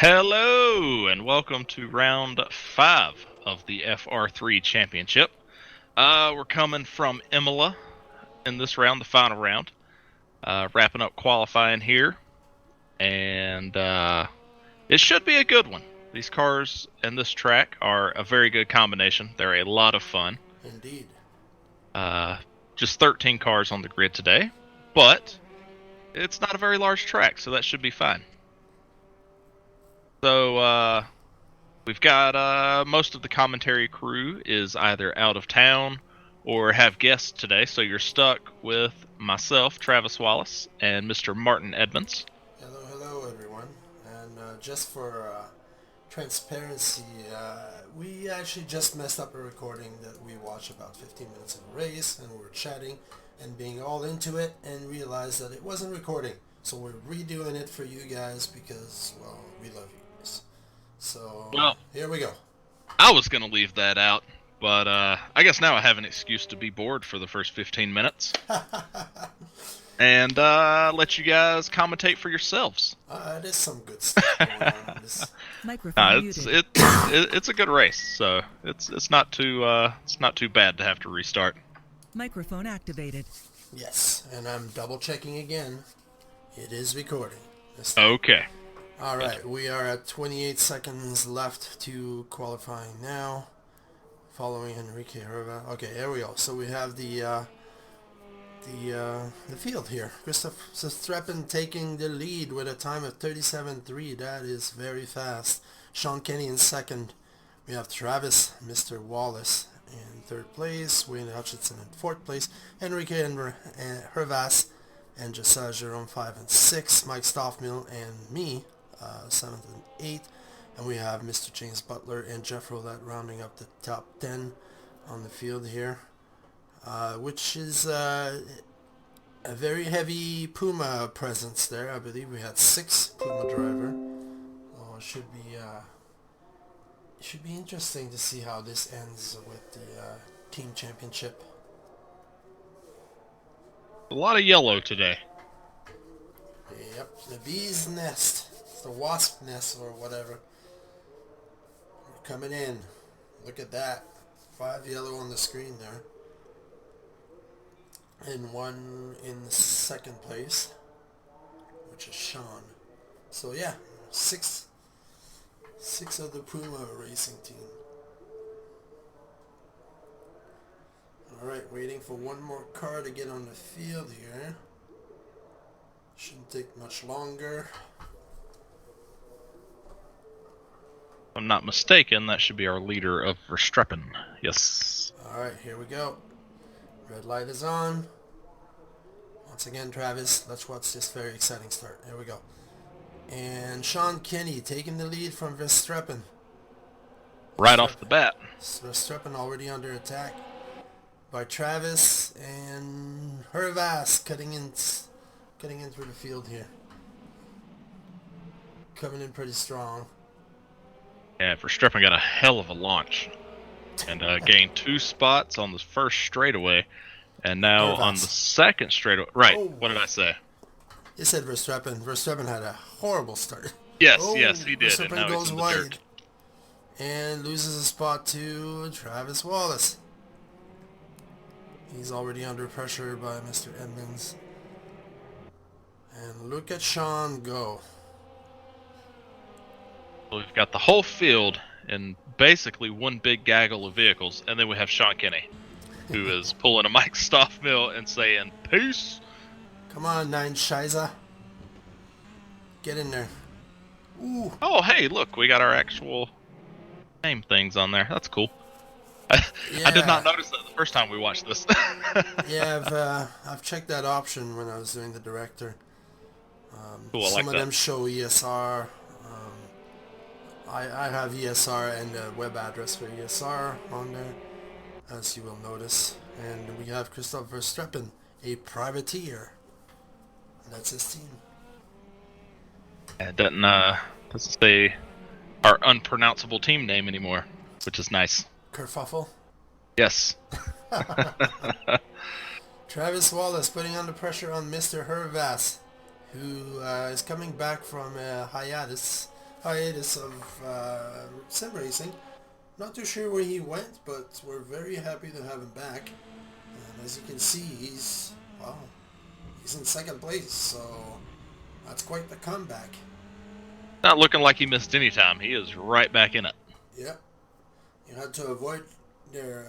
Hello, and welcome to round 5 of the Fr3 Championship. We're coming from Imola in this round, the final round. Wrapping up qualifying here, and it should be a good one. These cars and this track are a very good combination. They're a lot of fun. Indeed. Just 13 cars on the grid today, but it's not a very large track, so that should be fine. So, we've got most of the commentary crew is either out of town or have guests today, so you're stuck with myself, Travis Wallace, and Mr. Martin Edmonds. Hello, everyone. And just for transparency, we actually just messed up a recording that we watched about 15 minutes of a race, and we were chatting and being all into it, and realized that it wasn't recording. So we're redoing it for you guys because, well, we love you guys. So Well, here we go. I was going to leave that out, but I guess now I have an excuse to be bored for the first 15 minutes. And let you guys commentate for yourselves. There's some good stuff going on in this. Microphone muted. It's a good race, so it's not too bad to have to restart. Microphone activated. Yes, and I'm double checking again. It is recording. Okay. All right, we are at 28 seconds left to qualifying now, following Enrique Herva. Okay, here we go. So we have the field here. Christoph Streppen taking the lead with a time of 37.3. That is very fast. Sean Kenny in second. We have Travis, Mr. Wallace in third place. Wayne Hutchinson in fourth place. Enrique Hervas and Josiah Jerome 5 and 6. Mike Stoffmill and me 7th and 8th. And we have Mr. James Butler and Jeff Roulette rounding up the top 10 on the field here. Which is a very heavy Puma presence there. I believe we had 6 Puma driver. Oh, it should be interesting to see how this ends with the team championship. A lot of yellow today. Yep, the bee's nest, the wasp nest or whatever. We're coming in. Look at that. 5 yellow on the screen there. And 1 in the second place, which is Sean. So yeah, 6 of the Puma racing team. Alright, waiting for one more car to get on the field here. Shouldn't take much longer. If I'm not mistaken, that should be our leader of Verstappen. Yes. Alright, here we go. Red light is on. Once again, Travis, let's watch this very exciting start. Here we go. And Sean Kenny taking the lead from Verstappen. Right off the bat. Verstappen already under attack by Travis and Hervas cutting in through the field here. Coming in pretty strong. Yeah, Verstappen got a hell of a launch. And gained 2 spots on the first straightaway. And now on the second straightaway. Right, Oh. What did I say? You said Verstappen. Verstappen had a horrible start. Yes, Oh, yes, he did. Verstappen And now he's goes in the wide dirt. and loses a spot to Travis Wallace. He's already under pressure by Mr. Edmonds. And look at Sean go. So we've got the whole field in basically one big gaggle of vehicles. And then we have Sean Kenny, who is pulling a Mike Stoffmill and saying, "Peace." Come on, Nine Shiza. Get in there. Ooh. Oh, hey, look, we got our actual name things on there. That's cool. I did not notice that the first time we watched this. Yeah, I've checked that option when I was doing the director. Cool, I like some of that. them show ESR. I have ESR and a web address for ESR on there, as you will notice. And we have Christoph Verstappen, a privateer. That's his team. It doesn't say our unpronounceable team name anymore, which is nice. Kerfuffle. Yes. Travis Wallace putting under pressure on Mr. Hervas, who is coming back from a hiatus hiatus of sim racing. Not too sure where he went, but we're very happy to have him back. And as you can see, well, he's in second place, so that's quite the comeback. Not looking like he missed any time. He is right back in it. Yep. You had to avoid there,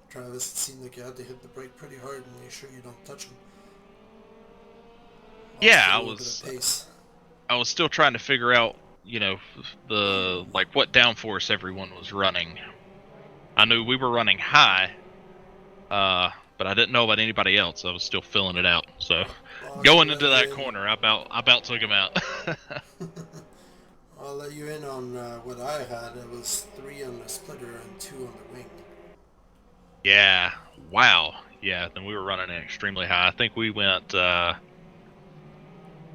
Travis. It seemed like you had to hit the brake pretty hard and make sure you don't touch him. Yeah, I was still trying to figure out, what downforce everyone was running. I knew we were running high, but I didn't know about anybody else. I was still filling it out. So going into that corner, I about took him out. I'll let you in on what I had. It was 3 on the splitter and 2 on the wing. Yeah. Wow. Yeah. Then we were running it extremely high. I think we went. I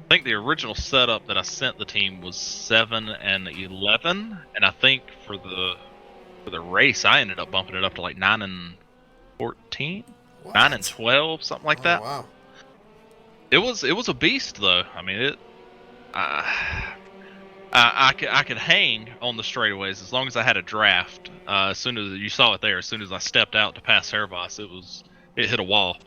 think the original setup that I sent the team was 7 and 11, and I think for the race I ended up bumping it up to like 9 and 14, What? 9 and 12, something like that. Wow. It was a beast though. I mean I could hang on the straightaways as long as I had a draft. As soon as you saw it there, as soon as I stepped out to pass Hervas, it hit a wall.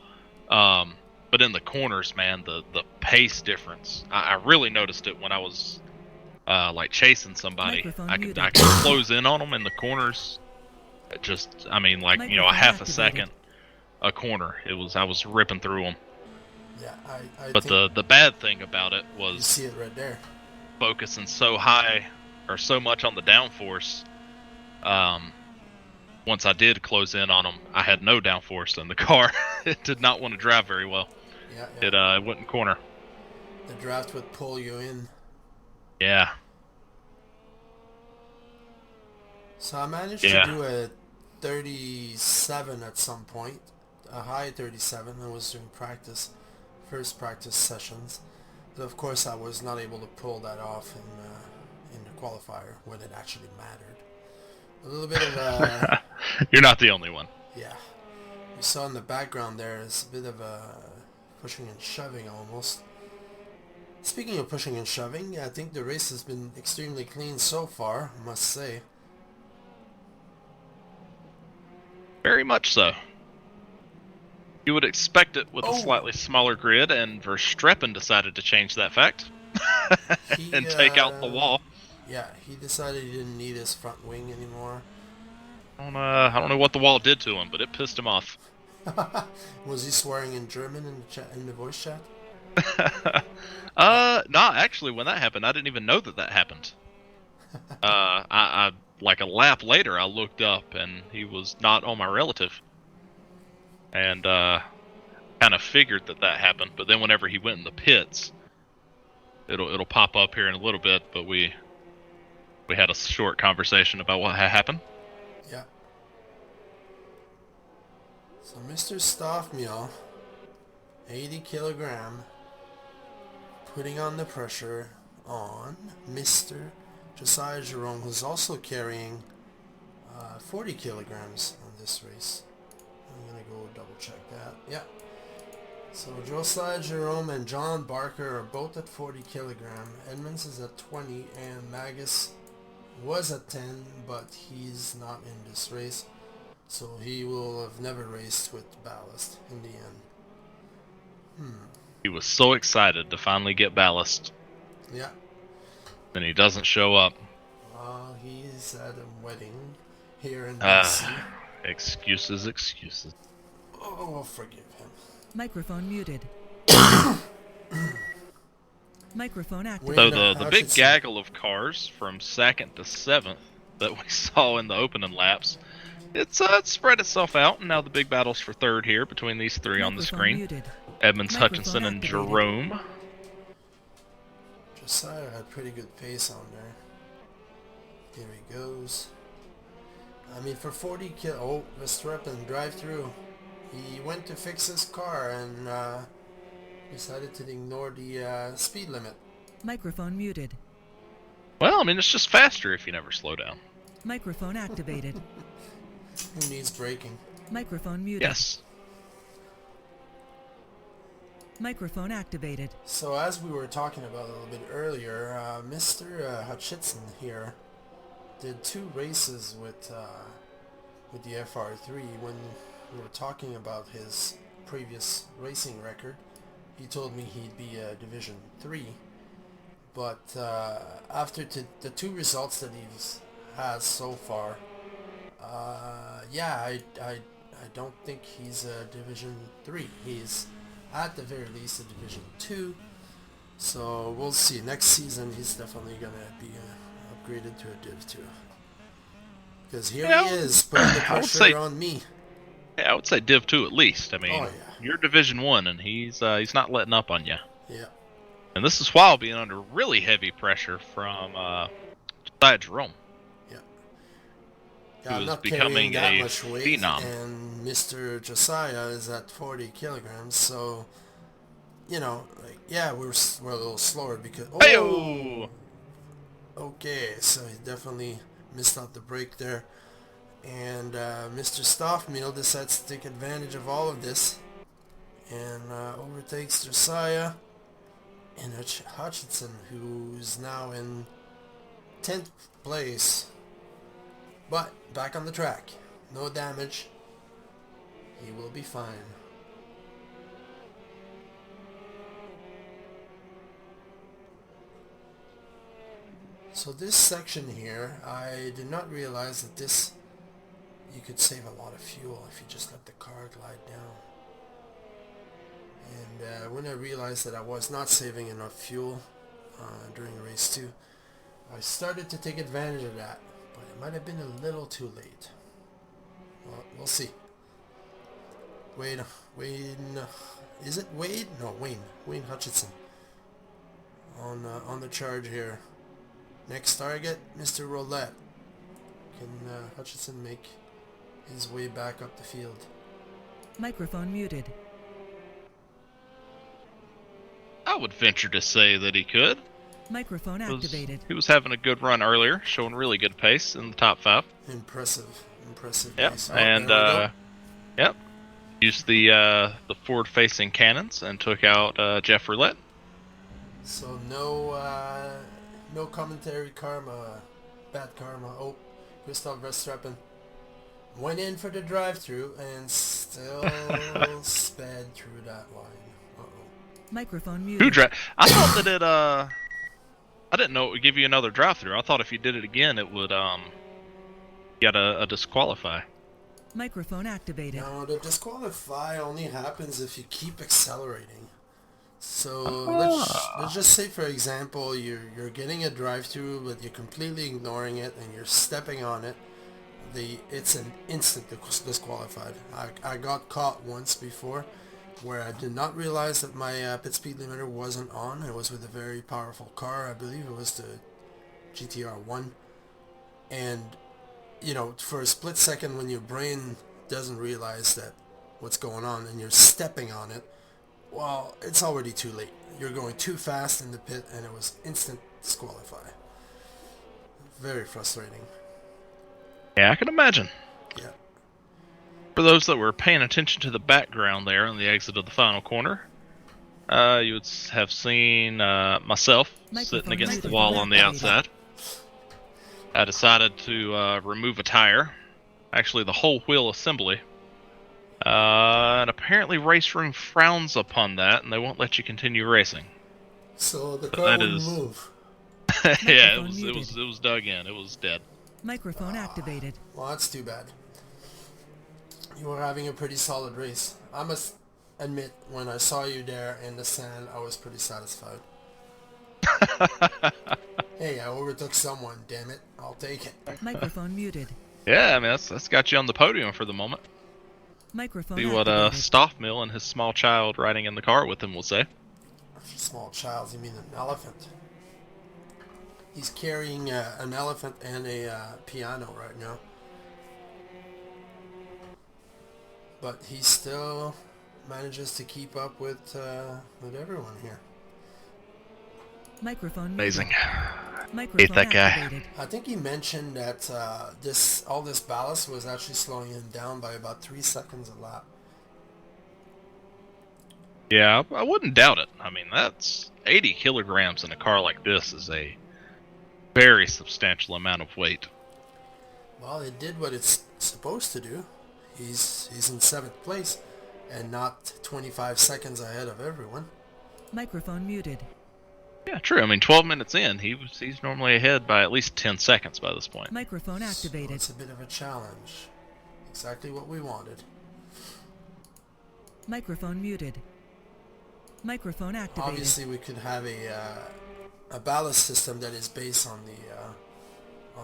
But in the corners, man, the pace difference, I really noticed it when I was chasing somebody. I could close in on them in the corners. A half a second a corner. I was ripping through them. Yeah, I but think the bad thing about it was you see it right there. Focusing so high or so much on the downforce. Once I did close in on them, I had no downforce in the car. It did not want to drive very well. Yeah. It wouldn't corner. The draft would pull you in. Yeah. So I managed to do a 37 at some point, a high 37. I was doing first practice sessions. But of course, I was not able to pull that off in the qualifier when it actually mattered. A little bit of You're not the only one. Yeah. You saw in the background there is a bit of a pushing and shoving almost. Speaking of pushing and shoving, I think the race has been extremely clean so far, I must say. Very much so. You would expect it with a slightly smaller grid, and Verstappen decided to change that fact and take out the wall. Yeah, he decided he didn't need his front wing anymore. I don't know what the wall did to him, but it pissed him off. Was he swearing in German in the chat, in the voice chat? No, actually, when that happened, I didn't even know that happened. I like a lap later, I looked up and he was not on my relative, and kind of figured that happened. But then whenever he went in the pits, it'll pop up here in a little bit. But we had a short conversation about what had happened. Yeah. So Mr. Stoffmeal, 80 kilogram, putting on the pressure on Mr. Josiah Jerome, who's also carrying 40 kilograms on this race. I'm going to go double check that. Yeah. So Josiah Jerome and John Barker are both at 40 kilogram. Edmonds is at 20 and Magus was at 10, but he's not in this race. So he will have never raced with ballast in the end. He was so excited to finally get ballast. Yeah. Then he doesn't show up. Well, he's at a wedding here in BC. Excuses. Oh, we'll forgive him. Microphone muted. Microphone activated. So the big gaggle of cars from 2nd to 7th that we saw in the opening laps, it's spread itself out, and now the big battles for 3rd here between these 3 on the screen. Muted. Edmonds, Hutchinson, and Jerome. Josiah had pretty good pace on there. Here he goes. I mean, for 40 Verstappen drive through. He went to fix his car and decided to ignore the speed limit. Microphone muted. Well, I mean, it's just faster if you never slow down. Microphone activated. Who needs braking? Microphone muted. Yes. Microphone activated. So as we were talking about a little bit earlier, Mr. Hutchinson here did 2 races with the Fr3. When we were talking about his previous racing record, he told me he'd be a Division 3. But after the 2 results that he's has so far, yeah, I don't think he's a Division 3. He's at the very least a Division 2. So we'll see. Next season he's definitely going to be upgraded to a Div 2. Because here he is putting the pressure on me. Yeah, I would say Div 2 at least. I mean, Oh, yeah. you're Division 1, and he's not letting up on you. Yeah. And this is while being under really heavy pressure from Josiah Jerome. Yeah. Who I'm is not becoming carrying that a much weight, phenom. and Mr. Josiah is at 40 kilograms, so, you know, like, yeah, we're a little slower because... Oh! Hey-o! Okay, so he definitely missed out the break there. And Mr. Stoffmeal decides to take advantage of all of this and overtakes Josiah and Hutchinson, who's now in 10th place. But back on the track. No damage. He will be fine. So this section here, I did not realize that this, you could save a lot of fuel if you just let the car glide down. And when I realized that I was not saving enough fuel during race 2, I started to take advantage of that, but it might have been a little too late. Well, we'll see. Wade, is it Wade? No, Wayne Hutchinson on the charge here. Next target, Mr. Roulette. Can Hutchinson make his way back up the field? Microphone muted. I would venture to say that he could. Microphone activated. He was having a good run earlier, showing really good pace in the top 5. Impressive Yep, pace. and yep, used the forward-facing cannons and took out Jeff Roulette. So no commentary karma, bad karma. Oh, Gustav Verstappen went in for the drive-through and still sped through that line. Microphone muted. I thought that it I didn't know it would give you another drive-through. I thought if you did it again, it would get a disqualify. Microphone activated. No, the disqualify only happens if you keep accelerating. So let's just say, for example, you're getting a drive-through, but you're completely ignoring it and you're stepping on it. It's an instant disqualified. I got caught once before, where I did not realize that my pit speed limiter wasn't on. It was with a very powerful car. I believe it was the GTR 1, and you know, for a split second, when your brain doesn't realize that what's going on and you're stepping on it, well, it's already too late. You're going too fast in the pit, and it was instant disqualify. Very frustrating. Yeah, I can imagine. Yeah. For those that were paying attention to the background there on the exit of the final corner, you would have seen myself sitting against the wall on the outside. I decided to remove a tire, actually the whole wheel assembly. And apparently Raceroom frowns upon that, and they won't let you continue racing. So the car wouldn't move. Yeah, it was dug in. It was dead. Microphone activated. Well, that's too bad. You were having a pretty solid race. I must admit, when I saw you there in the sand, I was pretty satisfied. Hey, I overtook someone, damn it. I'll take it. Microphone muted. Yeah, I mean, that's got you on the podium for the moment. Microphone See what activated. Stoffmill and his small child riding in the car with him will say. Small child, you mean an elephant? He's carrying an elephant and a piano right now. But he still manages to keep up with everyone here. Microphone Amazing. muted. Microphone Hate that guy. activated. I think he mentioned that all this ballast was actually slowing him down by about 3 seconds a lap. Yeah, I wouldn't doubt it. I mean, that's 80 kilograms in a car like this is a very substantial amount of weight. Well, it did what it's supposed to do. He's in 7th place and not 25 seconds ahead of everyone. Microphone muted. Yeah, true. I mean, 12 minutes in, he's normally ahead by at least 10 seconds by this point. Microphone So activated. it's a bit of a challenge. Exactly what we wanted. Microphone muted. Microphone activated. Obviously, we could have a ballast system that is based on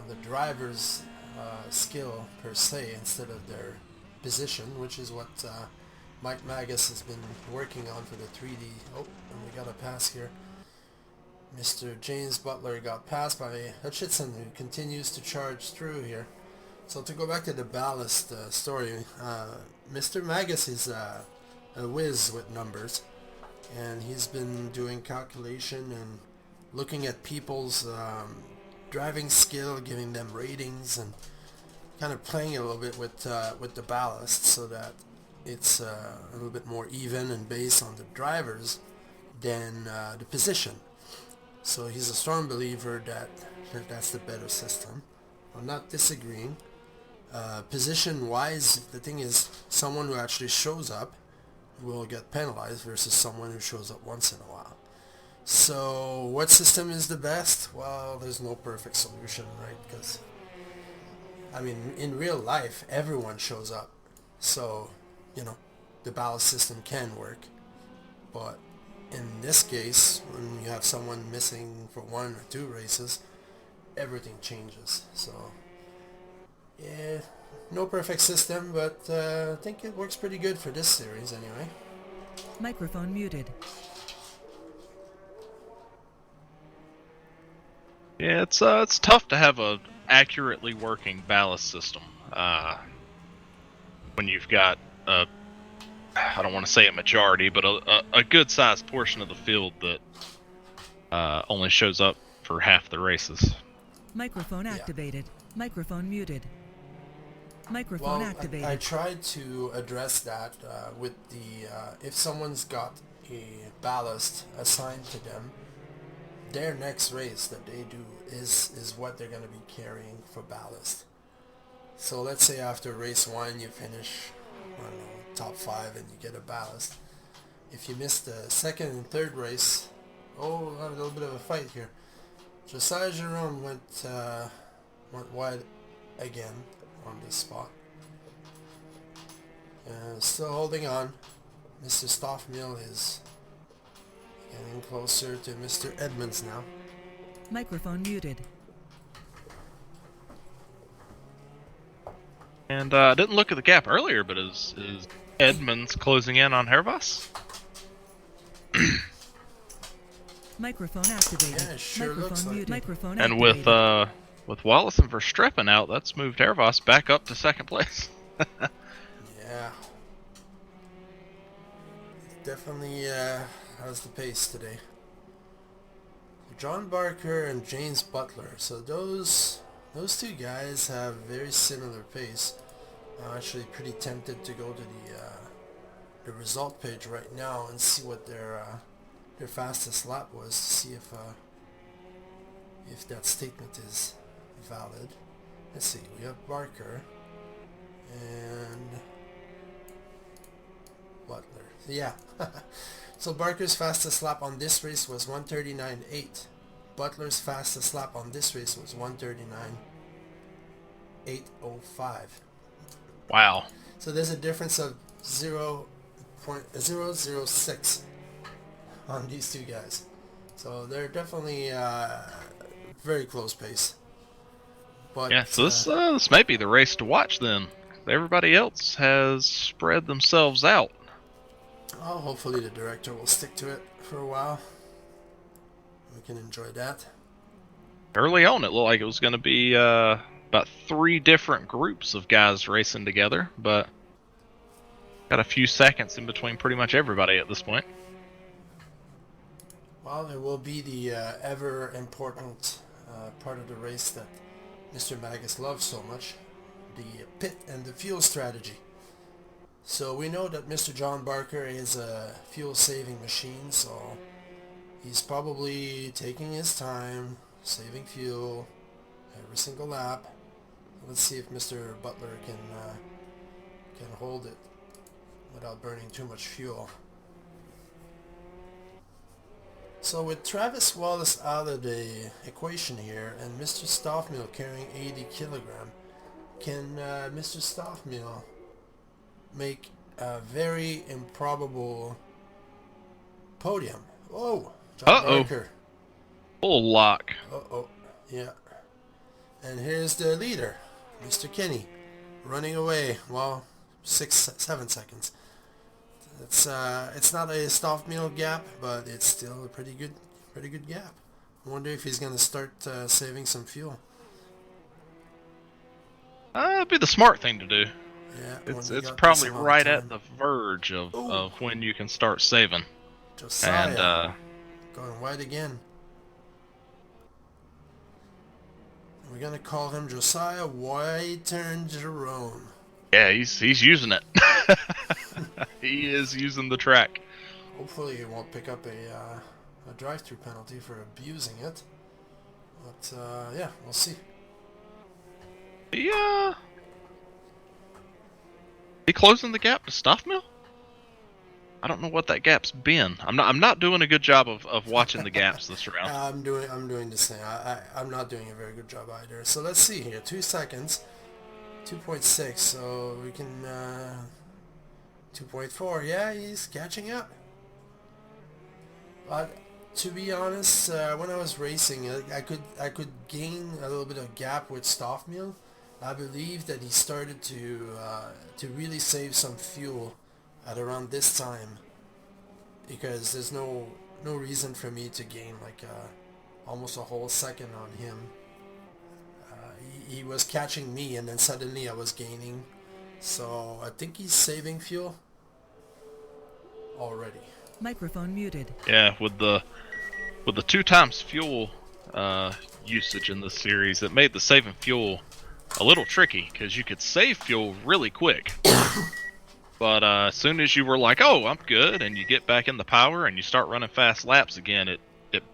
the driver's skill per se instead of their position, which is what Mike Magus has been working on for the 3D. Oh, and we got a pass here. Mr. James Butler got passed by Hutchinson, who continues to charge through here. So to go back to the ballast story, Mr. Magus is a whiz with numbers, and he's been doing calculation and looking at people's driving skill, giving them ratings, and kind of playing a little bit with the ballast so that it's a little bit more even and based on the drivers than the position. So he's a strong believer that that's the better system. I'm not disagreeing. Position-wise, the thing is, someone who actually shows up will get penalized versus someone who shows up once in a while. So what system is the best? Well, there's no perfect solution, right? Because, I mean, in real life, everyone shows up. So, the ballast system can work. But in this case, when you have someone missing for 1 or 2 races, everything changes. So, yeah, no perfect system, but I think it works pretty good for this series anyway. Microphone muted. Yeah, it's tough to have a accurately working ballast system when you've got I don't want to say a majority, but a good sized portion of the field that only shows up for half the races. Microphone activated. Microphone muted. Microphone activated. I tried to address that with if someone's got a ballast assigned to them, their next race that they do is what they're going to be carrying for ballast. So let's say after race 1 you finish, I don't know, top 5 and you get a ballast. If you miss the 2nd and 3rd race, a little bit of a fight here. Josiah Jerome went wide again on this spot. Still holding on. Mr. Stoffmill is getting closer to Mr. Edmonds now. Microphone muted. And I didn't look at the gap earlier, but is Edmonds closing in on Hervas? Microphone activated. Yeah, it sure Microphone looks like muted. it. Microphone And activated. with Wallace and Verstappen out, that's moved Hervas back up to 2nd place. Yeah. Definitely has the pace today. John Barker and James Butler. So those 2 guys have very similar pace. I'm actually pretty tempted to go to the result page right now and see what their fastest lap was to see if that statement is valid. Let's see. We have Barker and Butler. Yeah. So Barker's fastest lap on this race was 1:39.8. Butler's fastest lap on this race was 1:39.805. Wow. So there's a difference of 0.006 on these 2 guys. So they're definitely very close pace. But Yeah, so this may be the race to watch then. Everybody else has spread themselves out. hopefully the director will stick to it for a while. We can enjoy that. Early on, it looked like it was going to be about 3 different groups of guys racing together, but got a few seconds in between pretty much everybody at this point. Well, there will be the ever important part of the race that Mr. Magus loves so much, the pit and the fuel strategy. So we know that Mr. John Barker is a fuel-saving machine, so he's probably taking his time, saving fuel every single lap. Let's see if Mr. Butler can hold it without burning too much fuel. So with Travis Wallace out of the equation here and Mr. Stoffmill carrying 80 kilogram, can Mr. Stoffmill make a very improbable podium? Oh, John Barker. Full lock. Uh-oh, yeah. And here's the leader, Mr. Kenny, running away. Well, 7 seconds. It's not a Stoffmill gap, but it's still a pretty good gap. I wonder if he's gonna start saving some fuel. It'd be the smart thing to do. Yeah, It's probably right at the verge of when you can start saving. Josiah And going wide again. We're gonna call him Josiah Wide Turn Jerome. yeah, he's using it. He is using the track. Hopefully he won't pick up a drive-through penalty for abusing it. But yeah, we'll see. Yeah. He closing the gap to Stoffmill? I don't know what that gap's been. I'm not doing a good job of watching the gaps this round. I'm doing the same. I'm not doing a very good job either. So let's see here. 2 seconds. 2.6. So we can 2.4. Yeah, he's catching up. But to be honest, when I was racing, I could gain a little bit of gap with Stoffmill. I believe that he started to really save some fuel at around this time, because there's no reason for me to gain like almost a whole second on him. He was catching me, and then suddenly I was gaining. So I think he's saving fuel already. Microphone muted. Yeah, with the 2 times fuel usage in this series, it made the saving fuel a little tricky, because you could save fuel really quick. But as soon as you were like, oh, I'm good, and you get back in the power and you start running fast laps again, it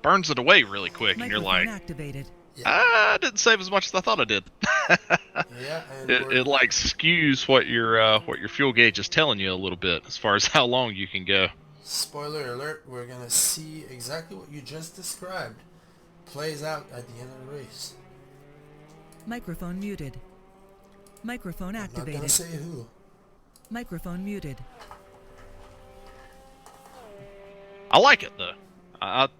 burns it away really quick, and you're like, activated. I didn't save as much as I thought I did. Yeah, and it like skews what your fuel gauge is telling you a little bit as far as how long you can go. spoiler alert, we're gonna see exactly what you just described plays out at the end of the race. Microphone muted. Microphone I'm not gonna activated. say who. Microphone muted. I like it though. The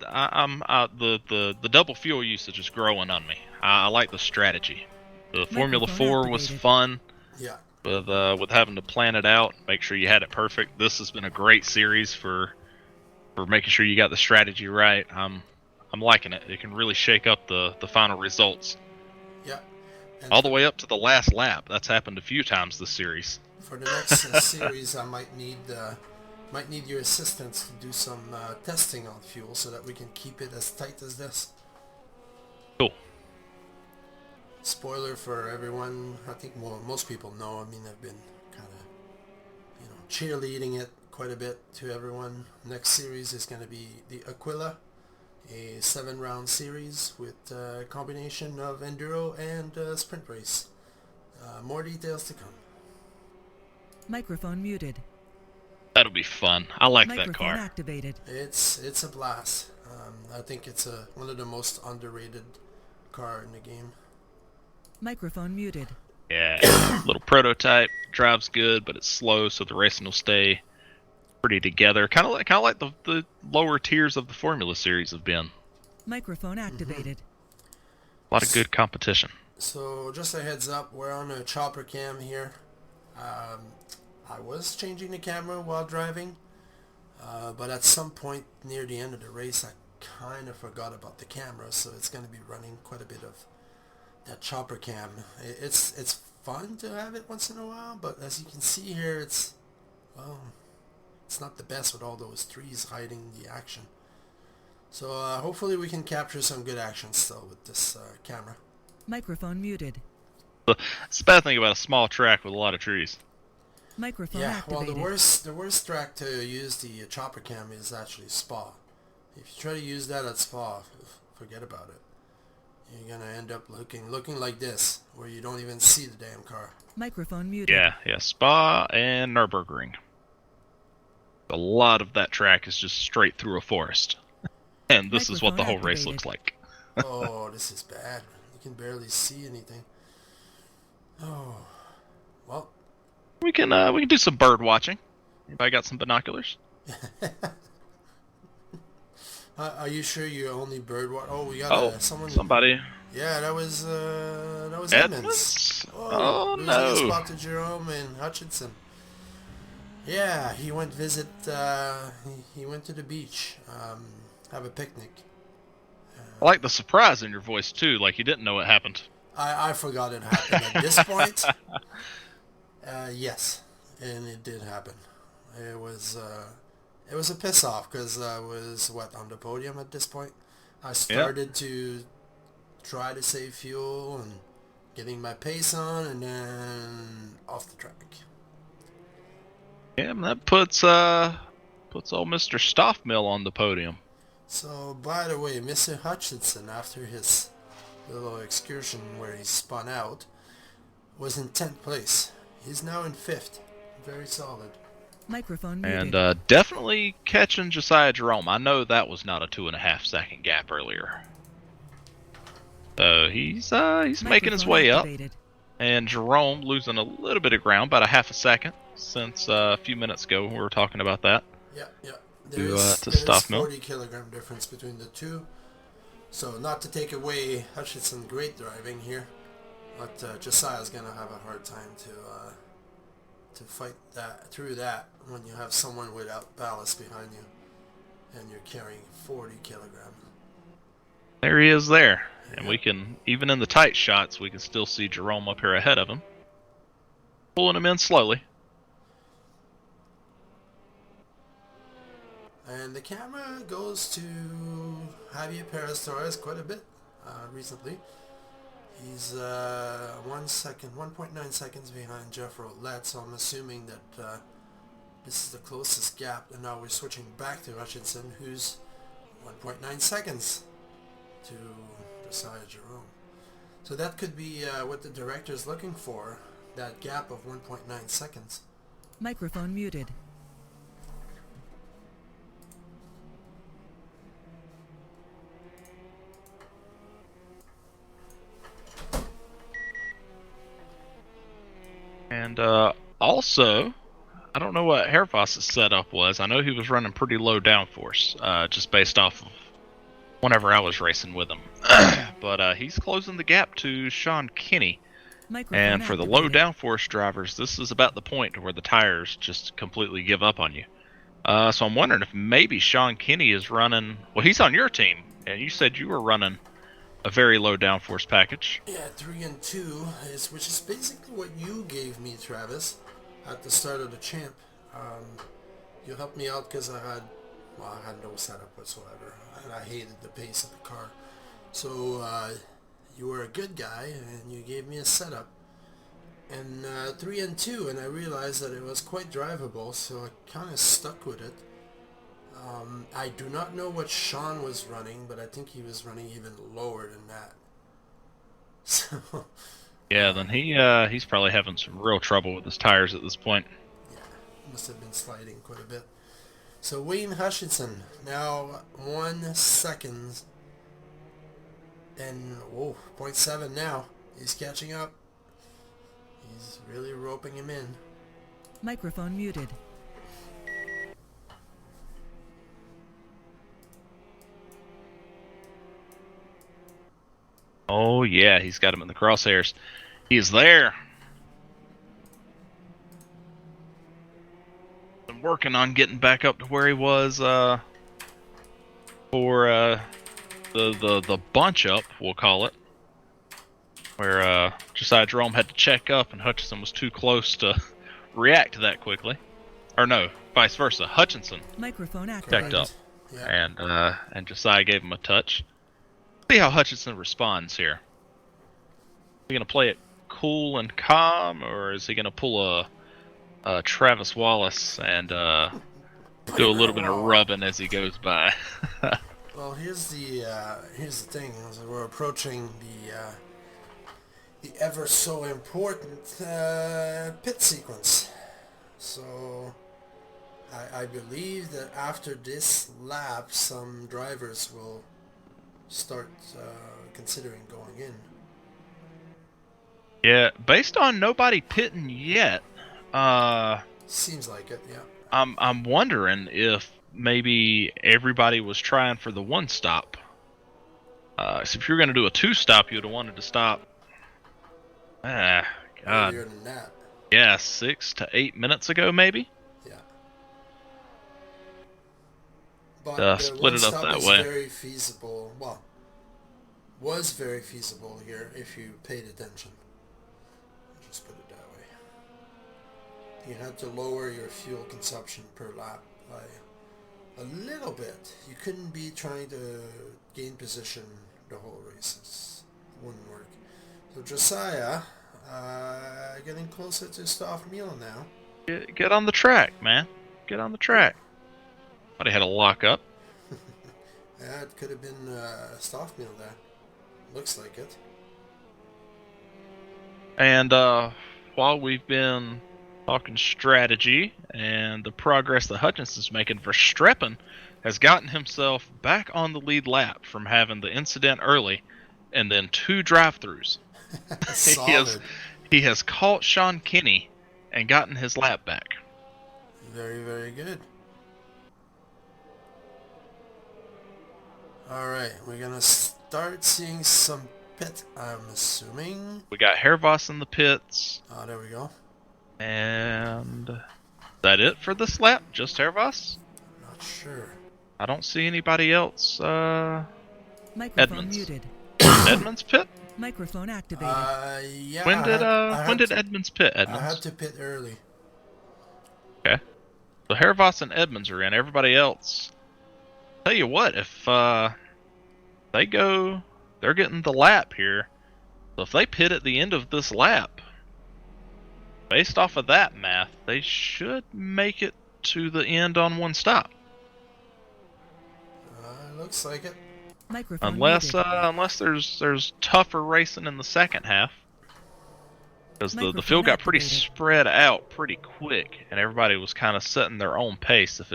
double fuel usage is growing on me. I like the strategy. The Formula Microphone 4 was activated. fun Yeah. with having to plan it out, make sure you had it perfect. This has been a great series for making sure you got the strategy right. I'm liking it. It can really shake up the final results. Yeah. And All the way up to the last lap. That's happened a few times this series. for the next series, I might need your assistance to do some testing on fuel so that we can keep it as tight as this. Cool. Spoiler for everyone, I think most people know. I mean, I've been kind of, cheerleading it quite a bit to everyone. Next series is going to be the Aquila, a 7-round series with a combination of enduro and sprint race. More details to come. Microphone muted. That'll be fun. I like that Microphone car. activated. It's a blast. I think it's one of the most underrated car in the game. Microphone muted. Yeah. Little prototype. Drives good, but it's slow, so the racing will stay pretty together. Kind of like the lower tiers of the Formula Series have been. Microphone activated. A lot of good competition. So just a heads up, we're on a chopper cam here. I was changing the camera while driving, but at some point near the end of the race I kind of forgot about the camera, so it's going to be running quite a bit of that chopper cam. It's fun to have it once in a while, but as you can see here, it's not the best with all those trees hiding the action. So hopefully we can capture some good action still with this camera. Microphone muted. It's the bad thing about a small track with a lot of trees. Microphone Yeah, well, activated. the worst track to use the chopper cam is actually Spa. If you try to use that at Spa, forget about it. You're gonna end up looking like this, where you don't even see the damn car. Microphone muted. Yeah, Spa and Nürburgring. A lot of that track is just straight through a forest. And this is what the whole race looks like. Oh, this is bad. You can barely see anything. Oh, well. We can do some bird watching. Anybody got some binoculars? Are you sure you only bird watch? Oh, we got someone. Somebody. Yeah, that was Edmonds. Edmonds? Oh losing no! his spot to Jerome and Hutchinson. Yeah, he went visit. He went to the beach, have a picnic. I like the surprise in your voice too, like you didn't know it happened. I forgot it happened at this point. Yes, and it did happen. It was a piss off because I was on the podium at this point. I started to try to save fuel and getting my pace on, and then off the track. Yeah, and that puts old Mr. Stoffmill on the podium. So, by the way, Mr. Hutchinson, after his little excursion where he spun out, was in 10th place. He's now in 5th. Very solid. Microphone muted. And definitely catching Josiah Jerome. I know that was not a 2.5 second gap earlier. So he's making his way up. And Jerome losing a little bit of ground, about a half a second since a few minutes ago when we were talking about that. Yeah. There's Stoffmill. 40 kilogram difference between the two. So not to take away Hutchinson's great driving here, but Josiah's gonna have a hard time to fight through that when you have someone without ballast behind you and you're carrying 40 kilograms. There he is there. And we can, even in the tight shots, we can still see Jerome up here ahead of him. Pulling him in slowly. And the camera goes to Javier Perez-Torres quite a bit recently. He's 1.9 seconds behind Jeff Roulette, so I'm assuming that this is the closest gap. And now we're switching back to Hutchinson, who's 1.9 seconds to Josiah Jerome. So that could be what the director's looking for, that gap of 1.9 seconds. Microphone muted. And also, I don't know what Hervoss's setup was. I know he was running pretty low downforce, just based off of whenever I was racing with him. But he's closing the gap to Sean Kinney. And for the low downforce drivers, this is about the point where the tires just completely give up on you. So I'm wondering if maybe Sean Kinney is running... Well, he's on your team, and you said you were running a very low downforce package. Yeah, 3 and 2, which is basically what you gave me, Travis, at the start of the champ. You helped me out because I had no setup whatsoever, and I hated the pace of the car. So you were a good guy, and you gave me a setup. And 3 and 2, and I realized that it was quite drivable, so I kind of stuck with it. I do not know what Sean was running, but I think he was running even lower than that. So yeah, then he's probably having some real trouble with his tires at this point. Yeah, must have been sliding quite a bit. So Wayne Hutchinson now 1 second and 0.7 now. He's catching up. He's really roping him in. Microphone muted. Oh yeah, he's got him in the crosshairs. He's there. Been working on getting back up to where he was for the bunch up, we'll call it, where Josiah Jerome had to check up and Hutchinson was too close to react to that quickly. Or no, vice versa. Hutchinson Microphone checked up, yeah. and Josiah gave him a touch. See how Hutchinson responds here. Is he gonna play it cool and calm, or is he gonna pull Travis Wallace and do a little bit of rubbing as he goes by. Well, here's the thing. As we're approaching the ever so important pit sequence. So I believe that after this lap, some drivers will start considering going in. Yeah, based on nobody pitting yet, Seems like it, yeah. I'm wondering if maybe everybody was trying for the one stop. So if you're going to do a two stop, you'd have wanted to stop. God. Earlier than that. Yeah, 6 to 8 minutes ago, maybe. Yeah. But the Split one it up stop that is way. very feasible. Well, was very feasible here if you paid attention. Just put it that way. You had to lower your fuel consumption per lap by a little bit. You couldn't be trying to gain position the whole race. It wouldn't work. So Josiah, getting closer to Stoff Meal now. Get on the track, man. Get on the track. But he had a lockup. Yeah, it could have been Stoff Meal there. Looks like it. And while we've been talking strategy and the progress that Hutchinson's making, Verstappen has gotten himself back on the lead lap from having the incident early and then 2 drive-thrus. Solid. He has caught Sean Kinney and gotten his lap back. Very, very good. Alright, we're gonna start seeing some pit, I'm assuming. We got Hervas in the pits. Oh, there we go. And is that it for this lap? Just Hervas? Not sure. I don't see anybody else. Microphone Edmonds. muted. Edmonds pit? Microphone activated. Yeah. When did Edmonds pit? Edmonds. I had to pit early. Okay. So Hervas and Edmonds are in. Everybody else. Tell you what, if they go, they're getting the lap here. So if they pit at the end of this lap, based off of that math, they should make it to the end on one stop. Looks like it. Microphone Unless muted. unless there's tougher racing in the second half. Because the Microphone field got pretty activated. spread out pretty quick, and everybody was kind of setting their own pace. If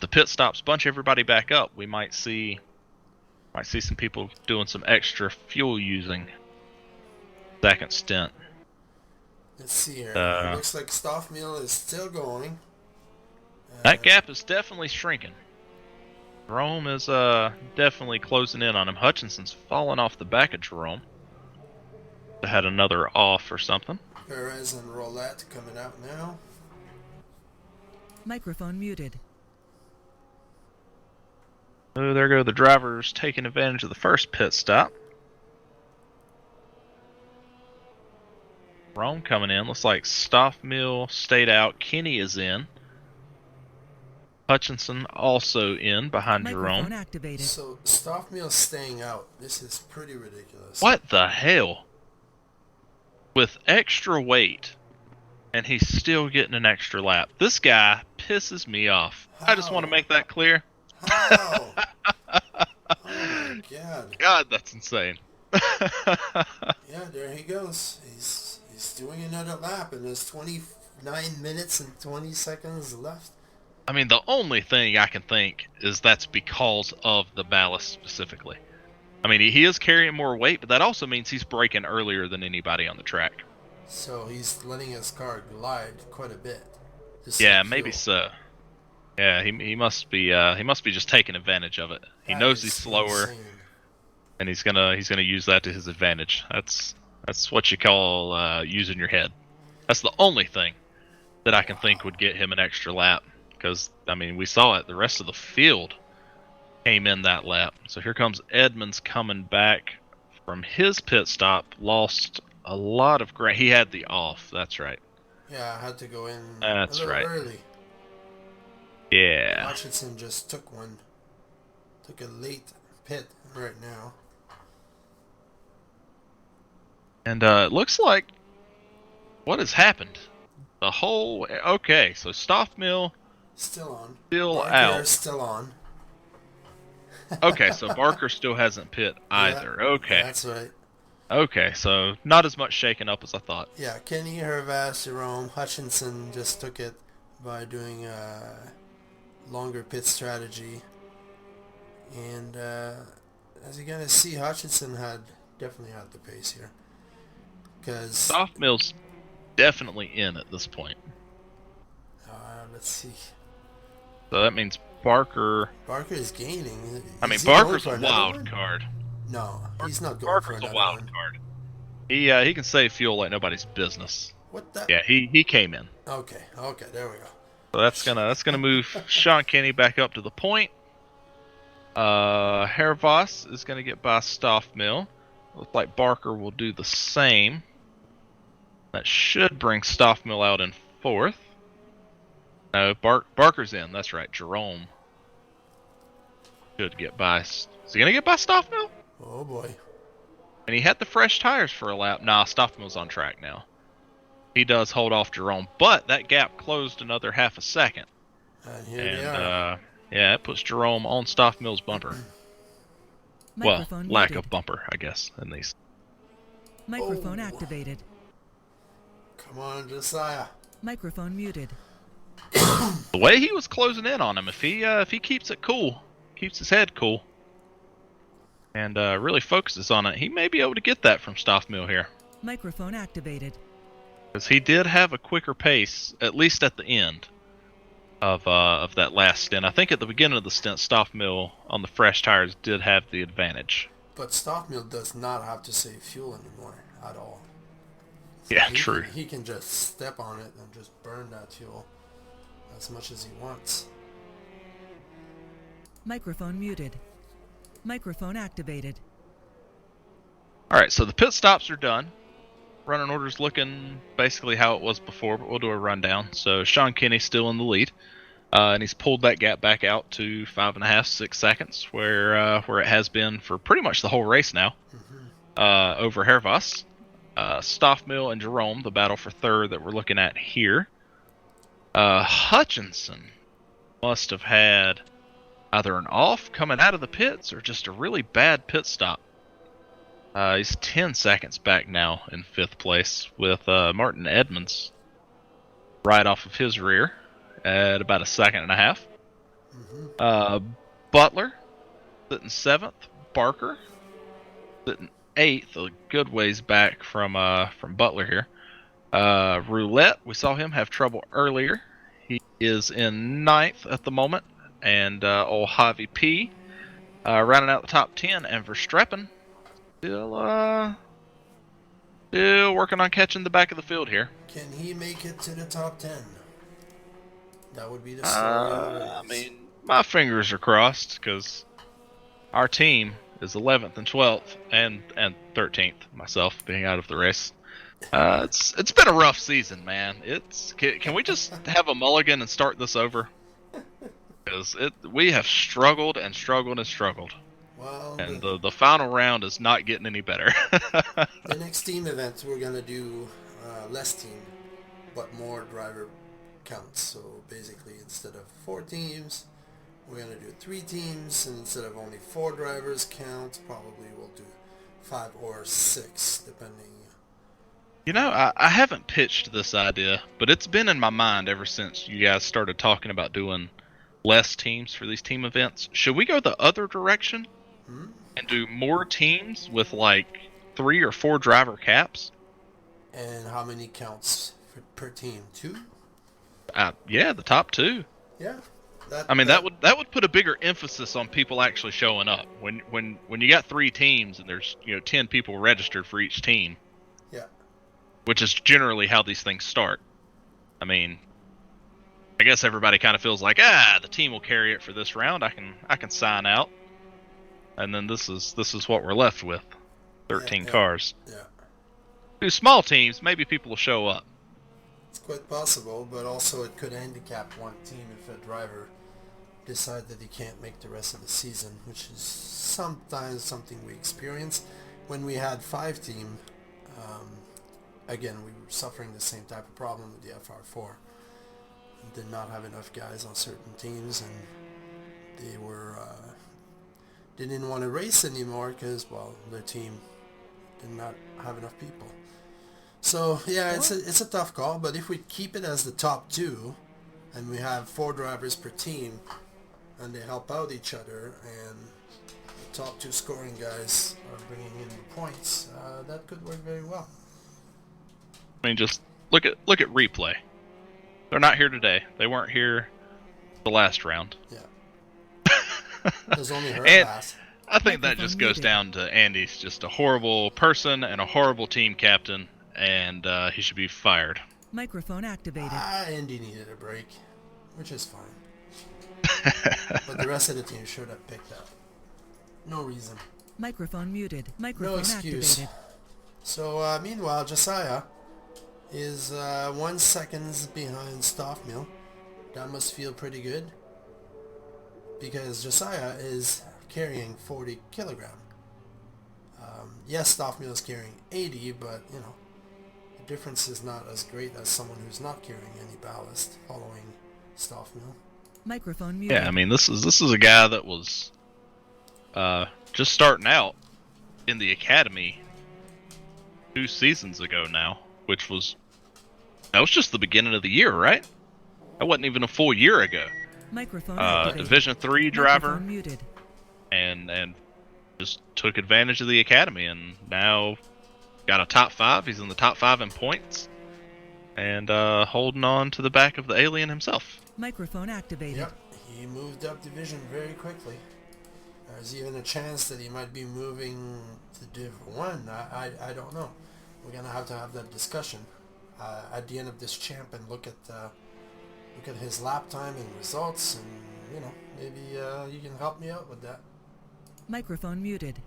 the pit stops bunch everybody back up, we might see some people doing some extra fuel using second stint. Let's see here. It looks like Stoff Meal is still going. That gap is definitely shrinking. Jerome is definitely closing in on him. Hutchinson's falling off the back of Jerome. They had another off or something. Perez and Roulette coming out now. Microphone muted. Oh, there go the drivers taking advantage of the first pit stop. Jerome coming in. Looks like Stoffmill stayed out. Kenny is in. Hutchinson also in behind Microphone Jerome. activated. So Stoff Meal staying out. This is pretty ridiculous. What the hell? With extra weight, and he's still getting an extra lap. This guy pisses me off. I just want to make that clear. How? Oh my god. God, that's insane. Yeah, there he goes. He's doing another lap, and there's 29 minutes and 20 seconds left. I mean, the only thing I can think is that's because of the ballast specifically. I mean, he is carrying more weight, but that also means he's braking earlier than anybody on the track. So he's letting his car glide quite a bit. Yeah, maybe so. Yeah, he must be just taking advantage of it. He knows he's slower, insane. and he's gonna use that to his advantage. That's what you call using your head. That's the only thing that I can think would get him an extra lap. Because, I mean, we saw it. The rest of the field came in that lap. So here comes Edmonds coming back from his pit stop. Lost a lot of ground. He had the off. That's right. Yeah, I had to go in That's a little right. early. Yeah. Hutchinson just took a late pit right now. And it looks like what has happened? The whole... Okay, so Stoffmill Still on. still Barker out. still on. Okay, so Barker still hasn't pit Yeah, either. Okay. that's right. Okay, so not as much shaken up as I thought. Yeah, Kenny, Hervas, Jerome, Hutchinson just took it by doing a longer pit strategy. And as you're going to see, Hutchinson definitely had the pace here. Because, Stoffmill's definitely in at this point. let's see. So that means Barker... Barker is gaining. I mean, Is he going Barker's for a another wild one? card. No, he's not going for Barker's a another wild one. card. He can save fuel like nobody's business. What the? Yeah, he came in. Okay, there we go. So that's gonna move Sean Kenny back up to the point. Hervas is gonna get by Stoffmill. Looks like Barker will do the same. That should bring Stoffmill out in fourth. No, Barker's in. That's right. Jerome should get by. Is he gonna get by Stoffmill? Oh boy. And he had the fresh tires for a lap. Nah, Stoffmill's on track now. He does hold off Jerome, but that gap closed another half a second. And here they are. Yeah, it puts Jerome on Stoffmill's bumper. Well, Microphone lack muted. of bumper, I guess, in these. Microphone Oh. activated. Come on, Josiah. Microphone muted. The way he was closing in on him, if he keeps it cool, keeps his head cool, and really focuses on it, he may be able to get that from Stoffmill here. Microphone activated. Because he did have a quicker pace, at least at the end of that last stint. I think at the beginning of the stint, Stoffmill on the fresh tires did have the advantage. But Stoffmill does not have to save fuel anymore at all. Yeah, He true. He can just step on it and just burn that fuel as much as he wants. Microphone muted. Microphone activated. Alright, so the pit stops are done. Running order's looking basically how it was before, but we'll do a rundown. So Sean Kenny's still in the lead. And he's pulled that gap back out to 5.5, 6 seconds, where it has been for pretty much the whole race now. Over Hervas. Stoffmill and Jerome, the battle for third that we're looking at here. Hutchinson must have had either an off coming out of the pits or just a really bad pit stop. He's 10 seconds back now in 5th place with Martin Edmonds right off of his rear at about 1.5 seconds. Butler sitting 7th. Barker sitting 8th, a good ways back from Butler here. Roulette, we saw him have trouble earlier. He is in 9th at the moment. And old Javi P rounding out the top 10. And Verstappen still working on catching the back of the field here. Can he make it to the top 10? That would be the story of the race. I mean, my fingers are crossed because our team is 11th and 12th and 13th. Myself being out of the race. It's been a rough season, man. Can we just have a mulligan and start this over? Because we have struggled and struggled and struggled. Well, And the final round is not getting any better. the next team event, we're going to do less team, but more driver counts. So basically, instead of 4 teams, we're going to do 3 teams. And instead of only 4 drivers count, probably we'll do 5 or 6, depending. You know, I haven't pitched this idea, but it's been in my mind ever since you guys started talking about doing less teams for these team events. Should we go the other direction and do more teams with like 3 or 4 driver caps? And how many counts per team? 2? Yeah, the top 2. Yeah. I mean, that would put a bigger emphasis on people actually showing up. When you got 3 teams and there's 10 people registered for each team. Yeah. Which is generally how these things start. I mean, I guess everybody kind of feels like, the team will carry it for this round. I can sign out, and then this is what we're left with, 13 cars. Yeah. Do small teams, maybe people will show up. It's quite possible, but also it could handicap one team if a driver decide that he can't make the rest of the season, which is sometimes something we experience. When we had 5 team again, we were suffering the same type of problem with the FR4. Did not have enough guys on certain teams, and they were they didn't want to race anymore because, well, their team did not have enough people. So yeah, it's a tough call. But if we keep it as the top two, and we have 4 drivers per team, and they help out each other, and the top 2 scoring guys are bringing in the points, that could work very well. I mean, just look at replay. They're not here today. They weren't here the last round. Yeah. There's only her And last. I think that just goes down to Andy's just a horrible person and a horrible team captain, and he should be fired. Microphone activated. Andy needed a break, which is fine. But the rest of the team should have picked up. No reason. Microphone muted. Microphone No excuse. activated. So meanwhile, Josiah is 1 second behind Stoffmill. That must feel pretty good, because Josiah is carrying 40 kilogram. Yes, Stoffmill is carrying 80, but you know, the difference is not as great as someone who's not carrying any ballast following Stoffmill. Microphone muted. Yeah, I mean, this is a guy that was just starting out in the academy 2 seasons ago now, which was just the beginning of the year, right? That wasn't even a full year ago. Microphone activated. Division 3 driver, Microphone muted. and just took advantage of the academy, and now got a top 5. He's in the top 5 in points, and holding on to the back of the alien himself. Microphone activated. Yep, he moved up division very quickly. There's even a chance that he might be moving to Div 1. I don't know. We're gonna have to have that discussion at the end of this champ and look at his lap time and results, and you know, maybe you can help me out with that. Microphone muted.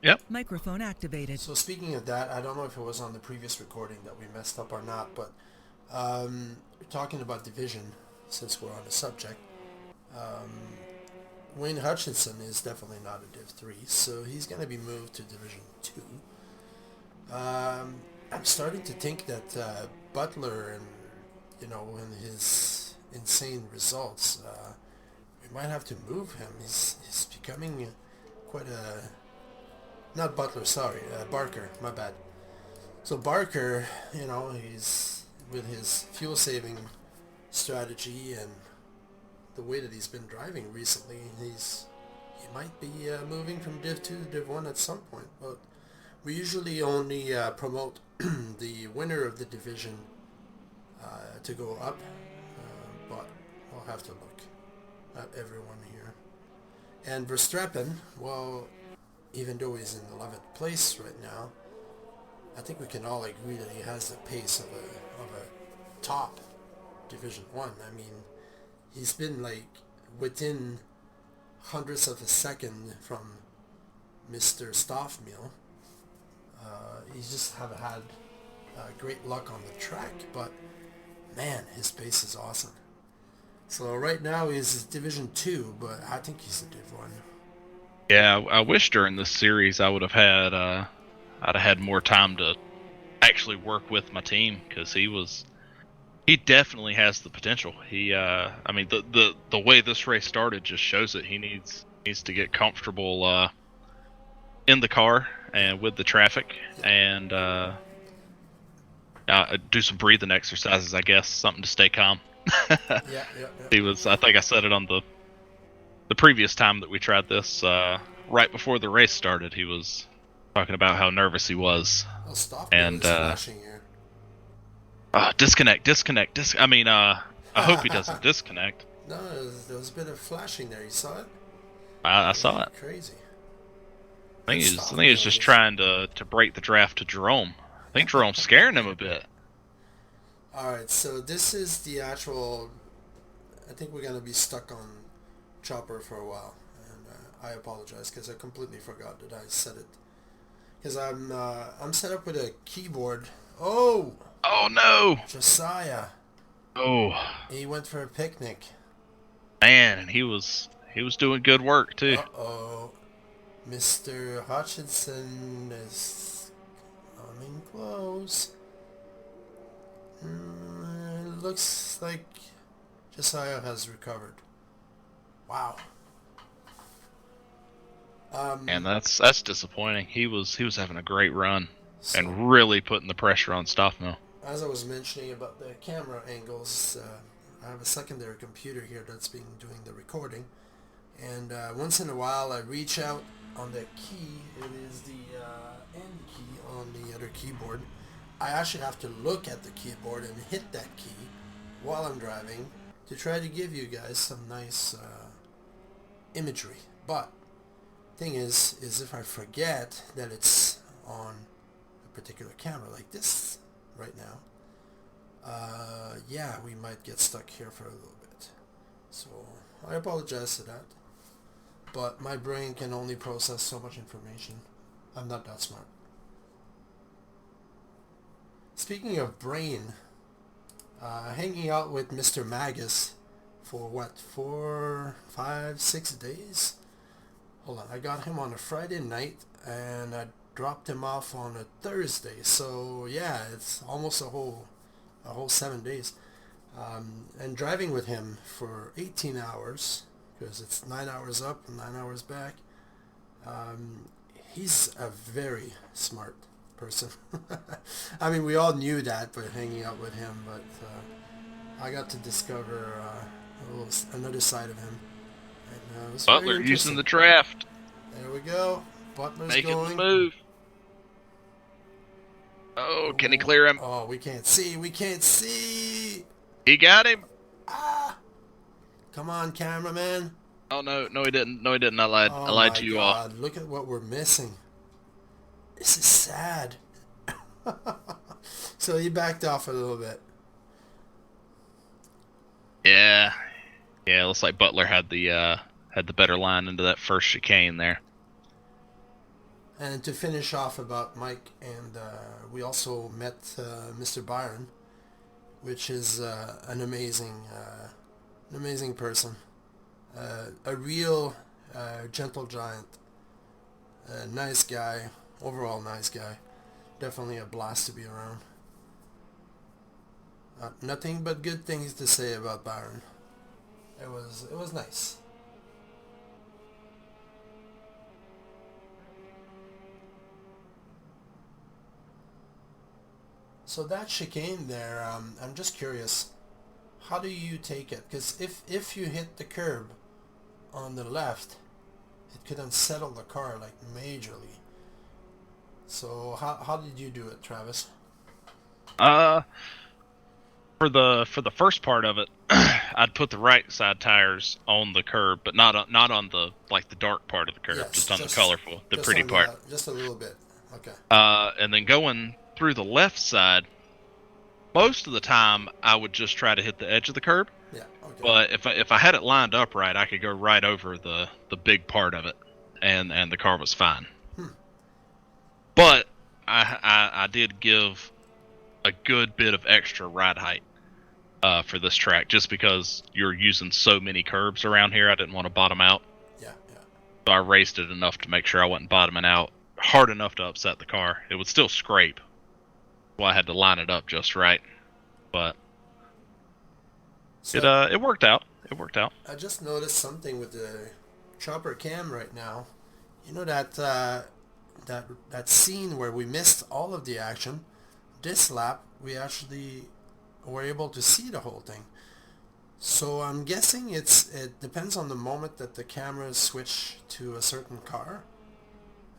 Yep. Microphone activated. So speaking of that, I don't know if it was on the previous recording that we messed up or not, but we're talking about division since we're on the subject. Wayne Hutchinson is definitely not a Div 3, so he's going to be moved to Division 2. I'm starting to think that Butler, and you know, in his insane results, we might have to move him. He's becoming quite a... Not Butler, sorry, Barker, my bad. So Barker, you know, he's with his fuel saving strategy and the way that he's been driving recently, he might be moving from Div 2 to Div 1 at some point. But we usually only promote the winner of the division to go up, but we'll have to look at everyone here. And Verstappen, well, even though he's in 11th place right now, I think we can all agree that he has the pace of a top Division 1. I mean, he's been like within hundredths of a second from Mr. Stoffmill. He just haven't had great luck on the track, but man, his pace is awesome. So right now he's Division 2, but I think he's a Div 1. Yeah, I wish during this series I would have had I'd have had more time to actually work with my team, because he definitely has the potential. I mean, the way this race started just shows that he needs to get comfortable in the car and with the traffic, and do some breathing exercises, I guess, something to stay calm. Yeah. He was, I think I said it on the previous time that we tried this, right before the race started, he was talking about how nervous he was. Well, Stoffmill And is flashing here. disconnect. I mean, I hope he doesn't disconnect. No, there was a bit of flashing there. You saw it? I saw it. Crazy. I think he was just trying to break the draft to Jerome. I think Jerome's scaring him a bit. Alright, so this is the actual... I think we're going to be stuck on Chopper for a while. And I apologize, because I completely forgot that I said it. Because I'm set up with a keyboard. Oh! Oh no! Josiah. Oh. He went for a picnic. Man, and he was doing good work too. Uh-oh. Mr. Hutchinson is... Coming close. It looks like Josiah has recovered. Wow. And that's disappointing. He was having a great run So, and really putting the pressure on Stoffmill. as I was mentioning about the camera angles, I have a secondary computer here that's been doing the recording. And once in a while I reach out on the key. It is the end key on the other keyboard. I actually have to look at the keyboard and hit that key while I'm driving to try to give you guys some nice imagery. But thing is if I forget that it's on a particular camera like this right now, yeah, we might get stuck here for a little bit. So I apologize for that. But my brain can only process so much information. I'm not that smart. Speaking of brain, hanging out with Mr. Magus for what, 4, 5, 6 days? Hold on, I got him on a Friday night and I dropped him off on a Thursday. So yeah, it's almost a whole 7 days. And driving with him for 18 hours, because it's 9 hours up and 9 hours back. He's a very smart person. I mean, we all knew that by hanging out with him, but I got to discover another side of him. And, it was very Butler using interesting. the draft, There we go. Butler's making going. the move. Oh, can he clear him? Oh, we can't see. We can't see. He got him. Ah! Come on, cameraman. Oh no, he didn't. No, he didn't. I lied. Oh I lied my to you all. God, look at what we're missing. This is sad. So he backed off a little bit. Yeah. Looks like Butler had the better line into that first chicane there. And to finish off about Mike, and we also met Mr. Byron, which is an amazing person, a real gentle giant, nice guy, overall nice guy, definitely a blast to be around. Nothing but good things to say about Byron. It was nice. So that chicane there, I'm just curious, how do you take it? Because if you hit the curb on the left, it could unsettle the car like majorly. So how did you do it, Travis? For the first part of it, I'd put the right side tires on the curb, but not on the the dark part of the curb, Yes, just on the colorful, the just pretty on part. just a little bit. Okay. And then going through the left side, most of the time I would just try to hit the edge of the curb. Yeah. Okay. But if I had it lined up right, I could go right over the big part of it, and the car was fine. But I did give a good bit of extra ride height for this track, just because you're using so many curbs around here. I didn't want to bottom out. Yeah. So I raised it enough to make sure I wasn't bottoming out hard enough to upset the car. It would still scrape. Well, I had to line it up just right, but So it worked out. It worked out. I just noticed something with the chopper cam right now. You know that that scene where we missed all of the action. This lap, we actually were able to see the whole thing. So I'm guessing it depends on the moment that the cameras switch to a certain car,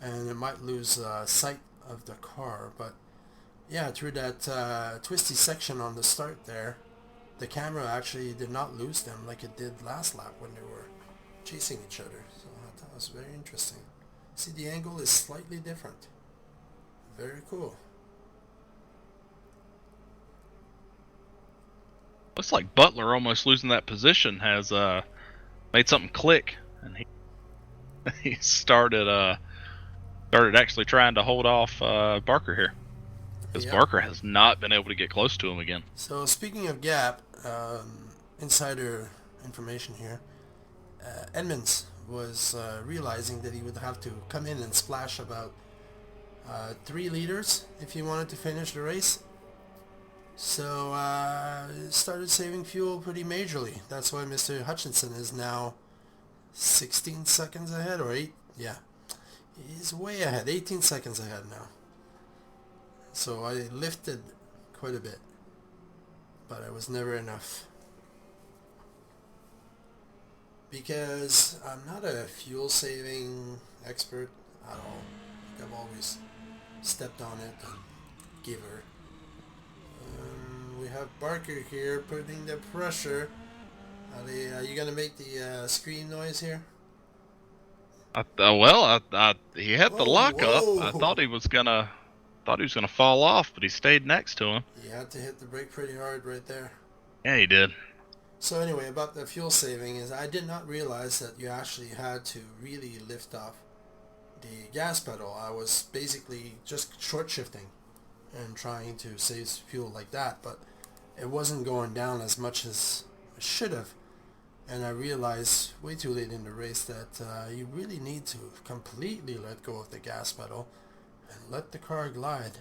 and it might lose sight of the car. But yeah, through that twisty section on the start there, the camera actually did not lose them like it did last lap when they were chasing each other. So I thought it was very interesting. See, the angle is slightly different. Very cool. Looks like Butler, almost losing that position, has made something click, and he started actually trying to hold off Barker here, because Yep. Barker has not been able to get close to him again. So speaking of gap, insider information here, Edmonds was realizing that he would have to come in and splash about 3 liters if you wanted to finish the race. So started saving fuel pretty majorly. That's why Mr. Hutchinson is now 16 seconds ahead, or 8. Yeah, he's way ahead, 18 seconds ahead now. So I lifted quite a bit, but it was never enough. Because I'm not a fuel saving expert at all. I've always stepped on it and giver. We have Barker here putting the pressure. Are you gonna make the scream noise here? He had the lock up. I Whoa. thought he was gonna fall off, but he stayed next to him. You had to hit the brake pretty hard right there. Yeah, he did. So anyway, about the fuel saving is I did not realize that you actually had to really lift off the gas pedal. I was basically just short shifting and trying to save fuel like that, but it wasn't going down as much as I should have. And I realized way too late in the race that you really need to completely let go of the gas pedal and let the car glide.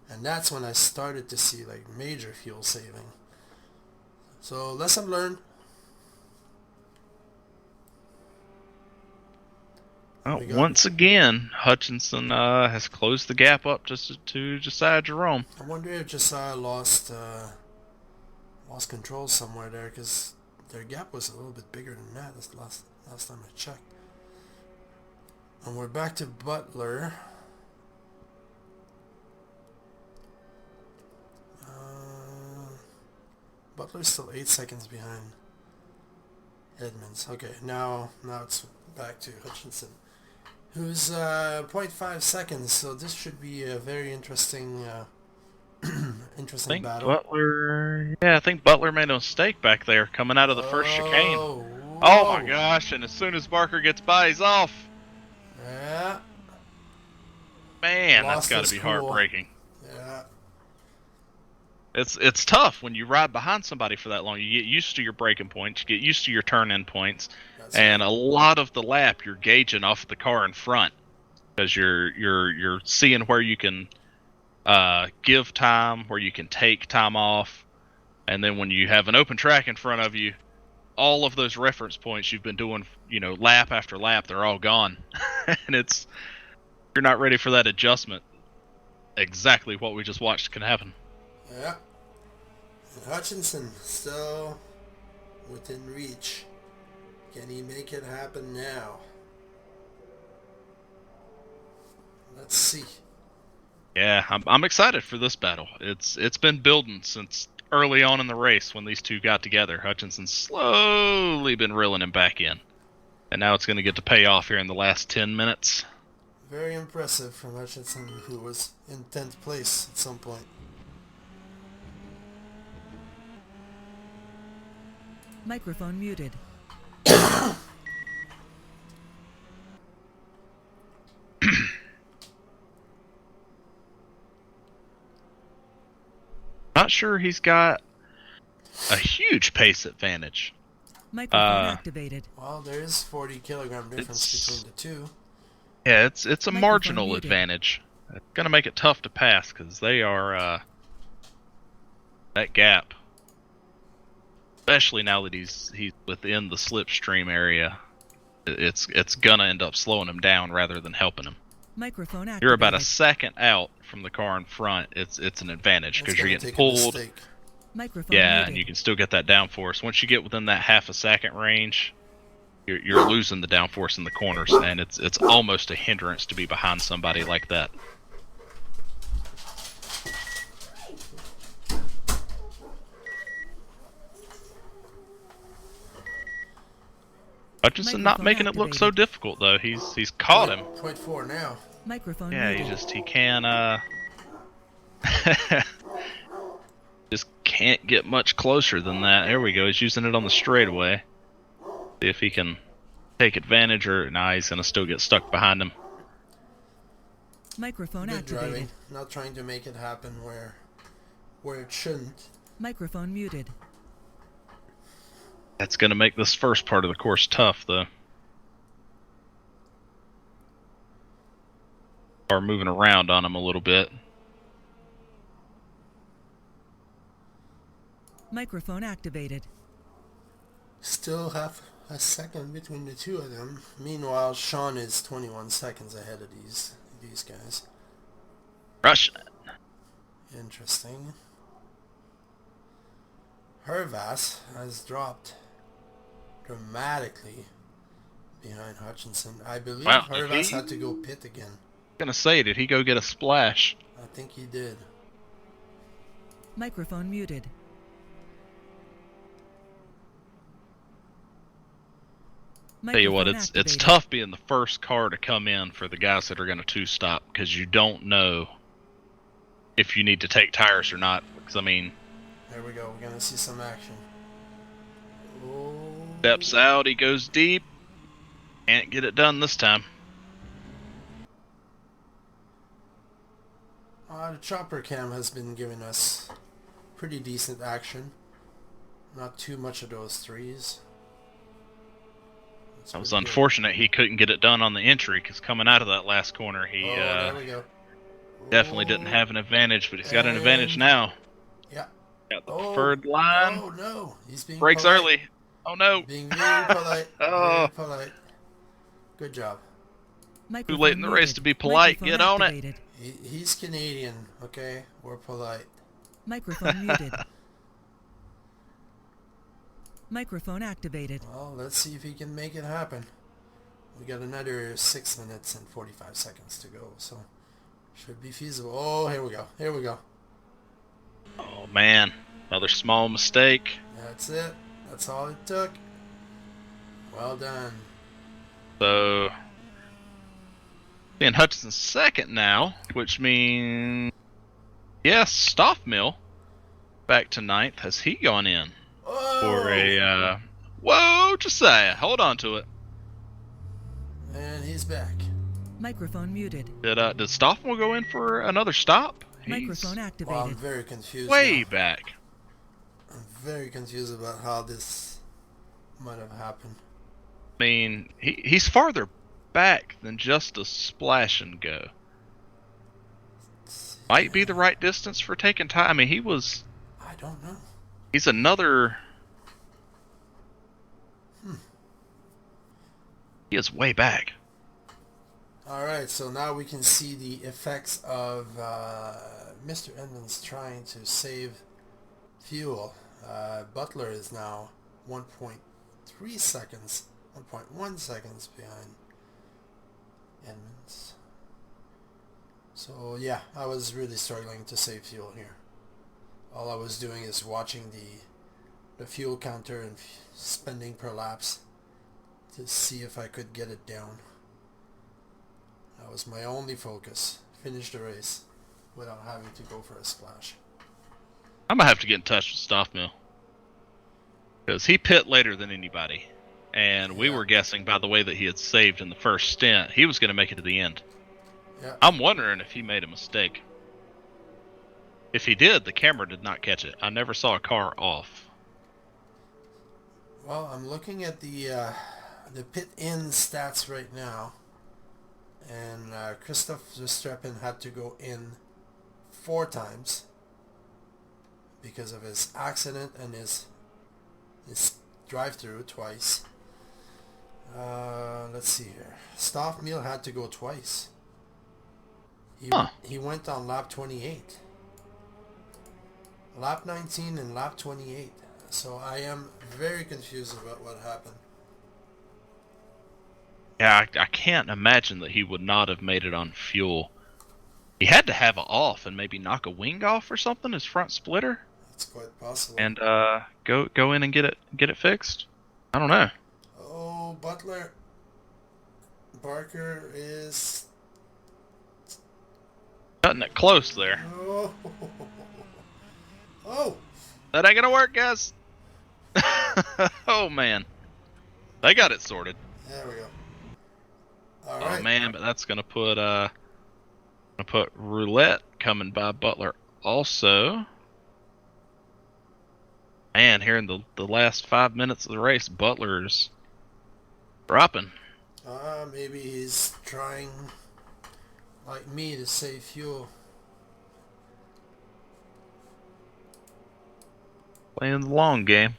And that's when I started to see like major fuel saving. So lesson learned. Once again, Hutchinson has closed the gap up to Josiah Jerome. I wonder if Josiah lost control somewhere there, because their gap was a little bit bigger than that. That's the last time I checked. And we're back to Butler. Butler's still 8 seconds behind Edmonds. Okay, now it's back to Hutchinson, who's 0.5 seconds. So this should be a very interesting battle. I think Butler made a mistake back there coming out of the first chicane. Whoa. Oh my gosh! And as soon as Barker gets by, he's off. Yeah. Man, Lost that's got his to be cool. heartbreaking. Yeah. It's tough when you ride behind somebody for that long. You get used to your braking points, you get used to your turn-in points, and a lot of the lap you're gauging off the car in front because you're seeing where you can give time, where you can take time off, and then when you have an open track in front of you, all of those reference points you've been doing, lap after lap, they're all gone, and you're not ready for that adjustment. Exactly what we just watched can happen. Yeah. And Hutchinson still within reach. Can he make it happen now? Let's see. Yeah, I'm excited for this battle. It's been building since early on in the race when these two got together. Hutchinson's slowly been reeling him back in, and now it's going to get to pay off here in the last 10 minutes. Very impressive from Hutchinson, who was in 10th place at some point. Microphone muted. Not sure he's got a huge pace advantage. Microphone activated. Well, there is 40 kilogram difference between the two. Yeah, it's a Microphone marginal muted. advantage. It's gonna make it tough to pass because they are that gap. Especially now that he's within the slipstream area, it's gonna end up slowing him down rather than helping him. Microphone activated. You're about a second out from the car in front. It's an advantage because you're getting pulled. Microphone Yeah, muted. and you can still get that downforce. Once you get within that half a second range, you're losing the downforce in the corners, and it's almost a hindrance to be behind somebody like that. Hutchinson not Microphone making it look so activated. difficult though. He's caught him. 0.4 now. Microphone Yeah, muted. he can just can't get much closer than that. There we go. He's using it on the straightaway. See if he can take advantage, or nah, he's gonna still get stuck behind him. Microphone Good activated. driving. Not trying to make it happen where it shouldn't. Microphone muted. That's gonna make this first part of the course tough, though. are moving around on him a little bit. Microphone activated. Still half a second between the two of them. Meanwhile, Sean is 21 seconds ahead of these guys. Rush. Interesting. Hervas has dropped dramatically behind Hutchinson. I believe Wow, Hervas had to go pit again. Gonna say, did he go get a splash? I think he did. Microphone muted. Tell you what, Microphone it's activated. tough being the first car to come in for the guys that are going to two-stop, because you don't know if you need to take tires or not. Because, I mean... There we go. We're going to see some action. Oh. Steps out, he goes deep. Can't get it done this time. The chopper cam has been giving us pretty decent action. Not too much of those threes. It was unfortunate he couldn't get it done on the entry, because coming out of that last corner, he there we go. definitely didn't have an advantage, but he's got an advantage now. Yeah. Got the preferred line. Oh no, he's being Brakes polite. early. Oh no. Being very polite. Oh. Very polite. Good job. Too late in the race to be polite. Microphone Get on it. activated. He's Canadian, okay? We're polite. Microphone muted. Microphone activated. Well, let's see if he can make it happen. We got another 6 minutes and 45 seconds to go, so should be feasible. Oh, here we go. Here we go. Oh man, another small mistake. That's it. That's all it took. Well done. So, being Hutchinson's second now, which means, yes, Stoffmill back to ninth. Has he gone in for a, whoa, Josiah, hold on to it. And he's back. Microphone muted. Did Stoffmill go in for another stop? Microphone Well, I'm activated. very confused. Way now. back. I'm very confused about how this might have happened. I mean, he's farther back than just a splash and go. Might be the right distance for taking time. I mean, I don't know. he's another... He is way back. Alright, so now we can see the effects of Mr. Edmonds trying to save fuel. Butler is now 1.3 seconds, 1.1 seconds behind Edmonds. So yeah, I was really struggling to save fuel here. All I was doing is watching the fuel counter and spending per laps to see if I could get it down. That was my only focus. Finish the race without having to go for a splash. I'm gonna have to get in touch with Stoffmill, because he pit later than anybody, and we Yeah. were guessing by the way that he had saved in the first stint, he was gonna make it to the end. Yeah. I'm wondering if he made a mistake. If he did, the camera did not catch it. I never saw a car off. Well, I'm looking at the pit in stats right now, and Christoph Verstappen had to go in 4 times because of his accident and his drive-through twice. Let's see here. Stoffmill had to go twice. He went on lap 28. Lap 19 and lap 28. So I am very confused about what happened. Yeah, I can't imagine that he would not have made it on fuel. He had to have it off and maybe knock a wing off or something, his front splitter, It's quite possible. and go in and get it fixed. I don't know. Oh, Butler. Barker is... Cutting it close there. Oh. Oh. That ain't gonna work, guys. Oh man, they got it sorted. There we go. All Oh right. man, but that's gonna put roulette coming by Butler also. Man, here in the last 5 minutes of the race, Butler's dropping. Maybe he's trying like me to save fuel. Playing the long game.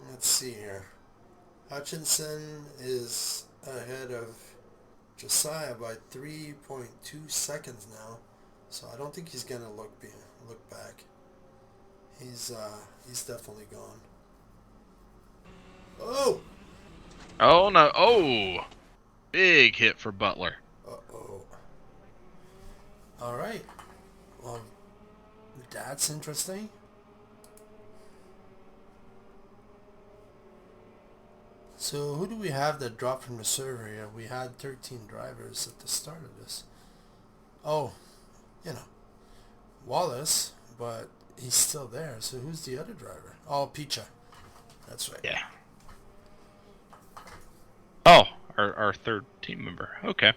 Let's see here. Hutchinson is ahead of Josiah by 3.2 seconds now, so I don't think he's gonna look back. He's definitely gone. Oh! Oh no! Oh, big hit for Butler. Uh-oh. All right. Well, that's interesting. So who do we have that dropped from the server here? We had 13 drivers at the start of this. Oh, you know, Wallace, but he's still there. So who's the other driver? Oh, Picha. That's right. Yeah. Oh, our third team member. Okay.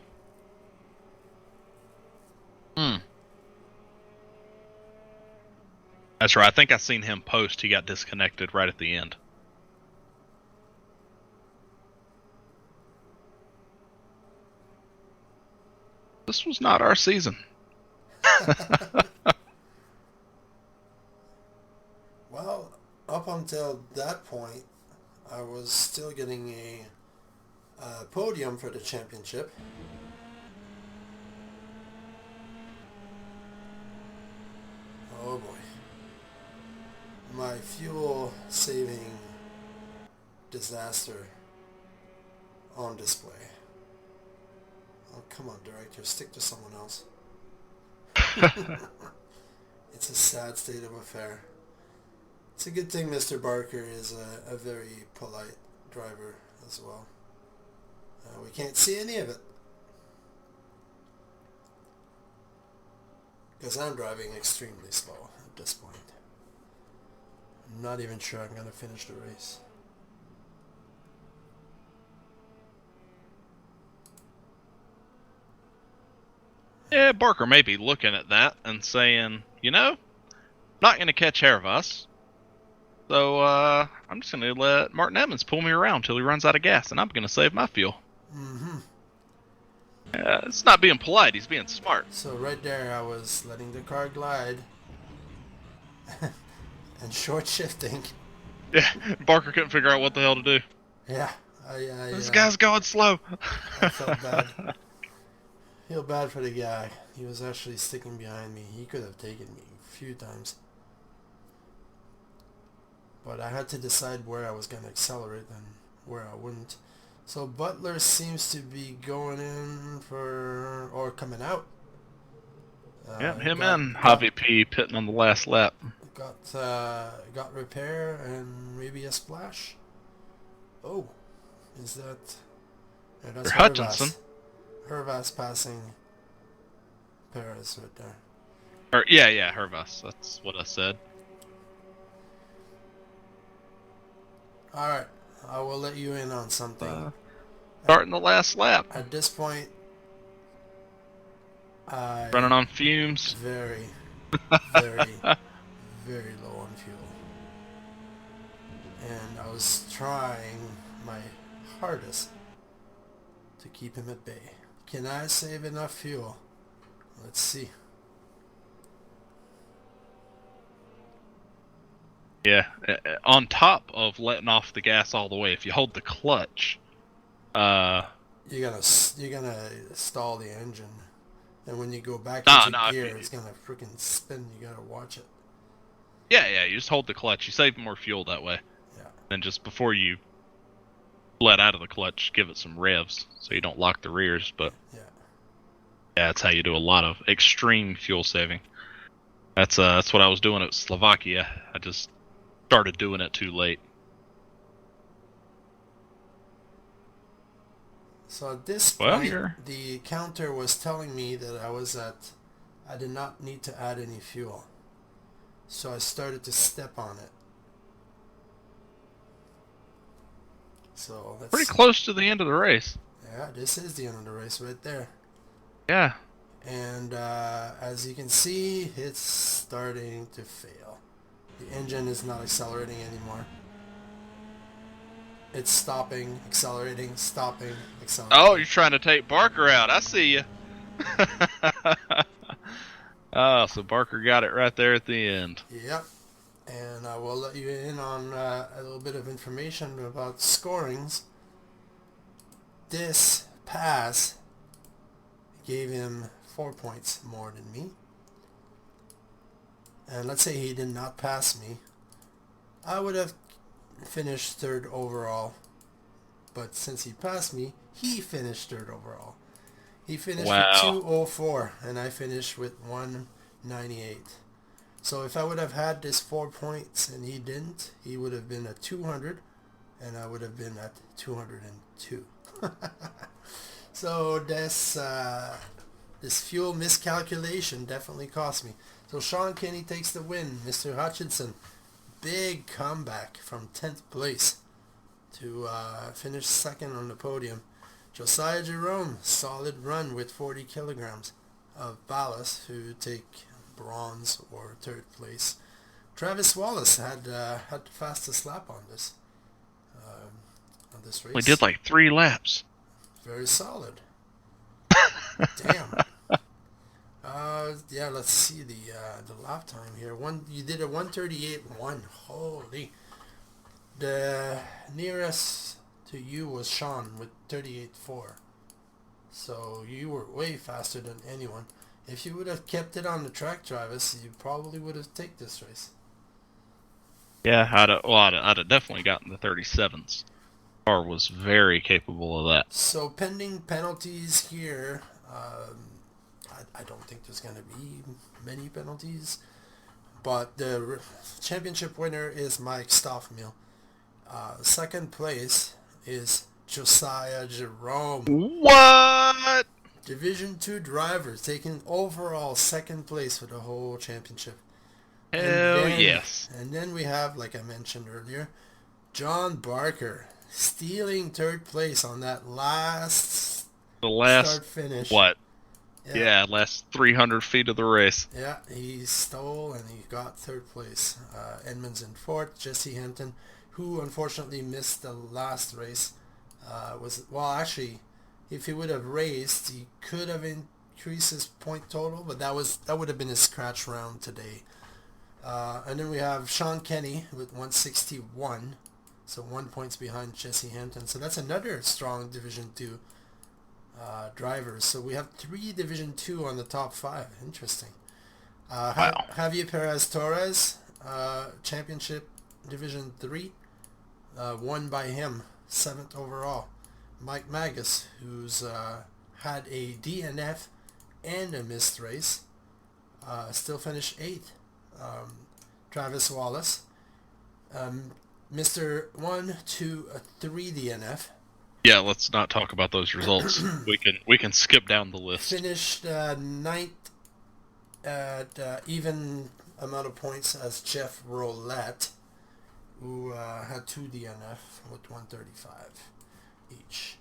That's right. I think I seen him post. He got disconnected right at the end. This was not our season. Well, up until that point, I was still getting a podium for the championship. Oh boy. My fuel saving disaster on display. Oh, come on, director, stick to someone else. It's a sad state of affair. It's a good thing Mr. Barker is a very polite driver as well. We can't see any of it. Because I'm driving extremely slow at this point. I'm not even sure I'm going to finish the race. Yeah, Barker may be looking at that and saying, you know, not going to catch hair of us. So I'm just going to let Martin Emmons pull me around till he runs out of gas, and I'm going to save my fuel. Mm-hmm. It's not being polite. He's being smart. So right there I was letting the car glide and short shifting. Yeah, Barker couldn't figure out what the hell to do. Yeah, This guy's going slow. I felt bad. Feel bad for the guy. He was actually sticking behind me. He could have taken me a few times. But I had to decide where I was going to accelerate and where I wouldn't. So Butler seems to be going in for, or coming out. Yeah, him and Javi P pitting on the last lap. Got repair and maybe a splash. Oh, is that? Yeah, that's Hutchinson. Hervas passing Perez right there. Or yeah, Hervas. That's what I said. All right, I will let you in on something. Starting the last lap. At this point, I Running on fumes. very, very, very low on fuel, and I was trying my hardest to keep him at bay. Can I save enough fuel? Let's see. Yeah, on top of letting off the gas all the way, if you hold the clutch, You're gonna stall the engine, and when you go back into gear, it's gonna freaking spin. You gotta watch it. Yeah, you just hold the clutch. You save more fuel that way. Yeah. And just before you let out of the clutch, give it some revs so you don't lock the rears. But yeah, that's how you do a lot of extreme fuel saving. That's what I was doing at Slovakia. I just started doing it too late. So at this point, the counter was telling me that I did not need to add any fuel. So I started to step on it. So that's pretty close to the end of the race. Yeah, this is the end of the race right there. Yeah. And as you can see, it's starting to fail. The engine is not accelerating anymore. It's stopping, accelerating, stopping, accelerating. Oh, you're trying to take Barker out. I see you. Oh, so Barker got it right there at the end. Yep. And I will let you in on a little bit of information about scorings. This pass gave him 4 points more than me. And let's say he did not pass me, I would have finished third overall. But since he passed me, he finished third overall. He finished Wow. with 204 and I finished with 198. So if I would have had this 4 points and he didn't, he would have been at 200 and I would have been at 202. So this fuel miscalculation definitely cost me. So Sean Kenny takes the win. Mr. Hutchinson, big comeback from 10th place to finish second on the podium. Josiah Jerome, solid run with 40 kilograms of ballast, who take bronze or third place. Travis Wallace had the fastest lap on this race. We did like 3 laps. Very solid. Damn. Yeah, let's see the lap time here. You did a 1:38.1. Holy. The nearest to you was Sean with 38.4. So you were way faster than anyone. If you would have kept it on the track, Travis, you probably would have taken this race. Yeah, I'd have definitely gotten the 37s. Car was very capable of that. So pending penalties here, I don't think there's going to be many penalties. But the championship winner is Mike Stoffmill. Second place is Josiah Jerome. What? Division 2 driver taking overall second place for the whole championship. Hell yes. And then we have, like I mentioned earlier, John Barker stealing third place on that last start finish. What? Yeah, last 300 feet of the race. Yeah, he stole and he got third place. Edmonds in fourth. Jesse Hinton, who unfortunately missed the last race, actually, if he would have raced, he could have increased his point total, but that would have been his scratch round today. And then we have Sean Kenny with 161, so 1 point behind Jesse Hinton. So that's another strong Division 2 drivers. So we have 3 Division 2 on the top 5. Interesting. Wow. Javier Perez Torres, Championship Division 3, won by him, 7th overall. Mike Magus, who's had a DNF and a missed race, still finished 8th. Travis Wallace, Mr. 1, 2, 3 DNF. Yeah, let's not talk about those results. we can skip down the list. Finished 9th at even amount of points as Jeff Roulette, who had 2 DNF with 135 each.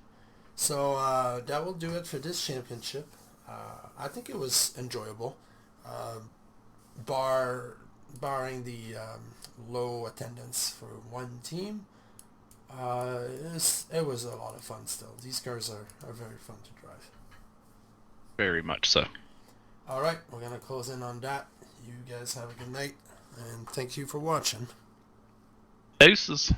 So that will do it for this championship. I think it was enjoyable, barring the low attendance for one team. It was a lot of fun still. These cars are very fun to drive. Very much so. Alright, we're going to close in on that. You guys have a good night, and thank you for watching. Deuces.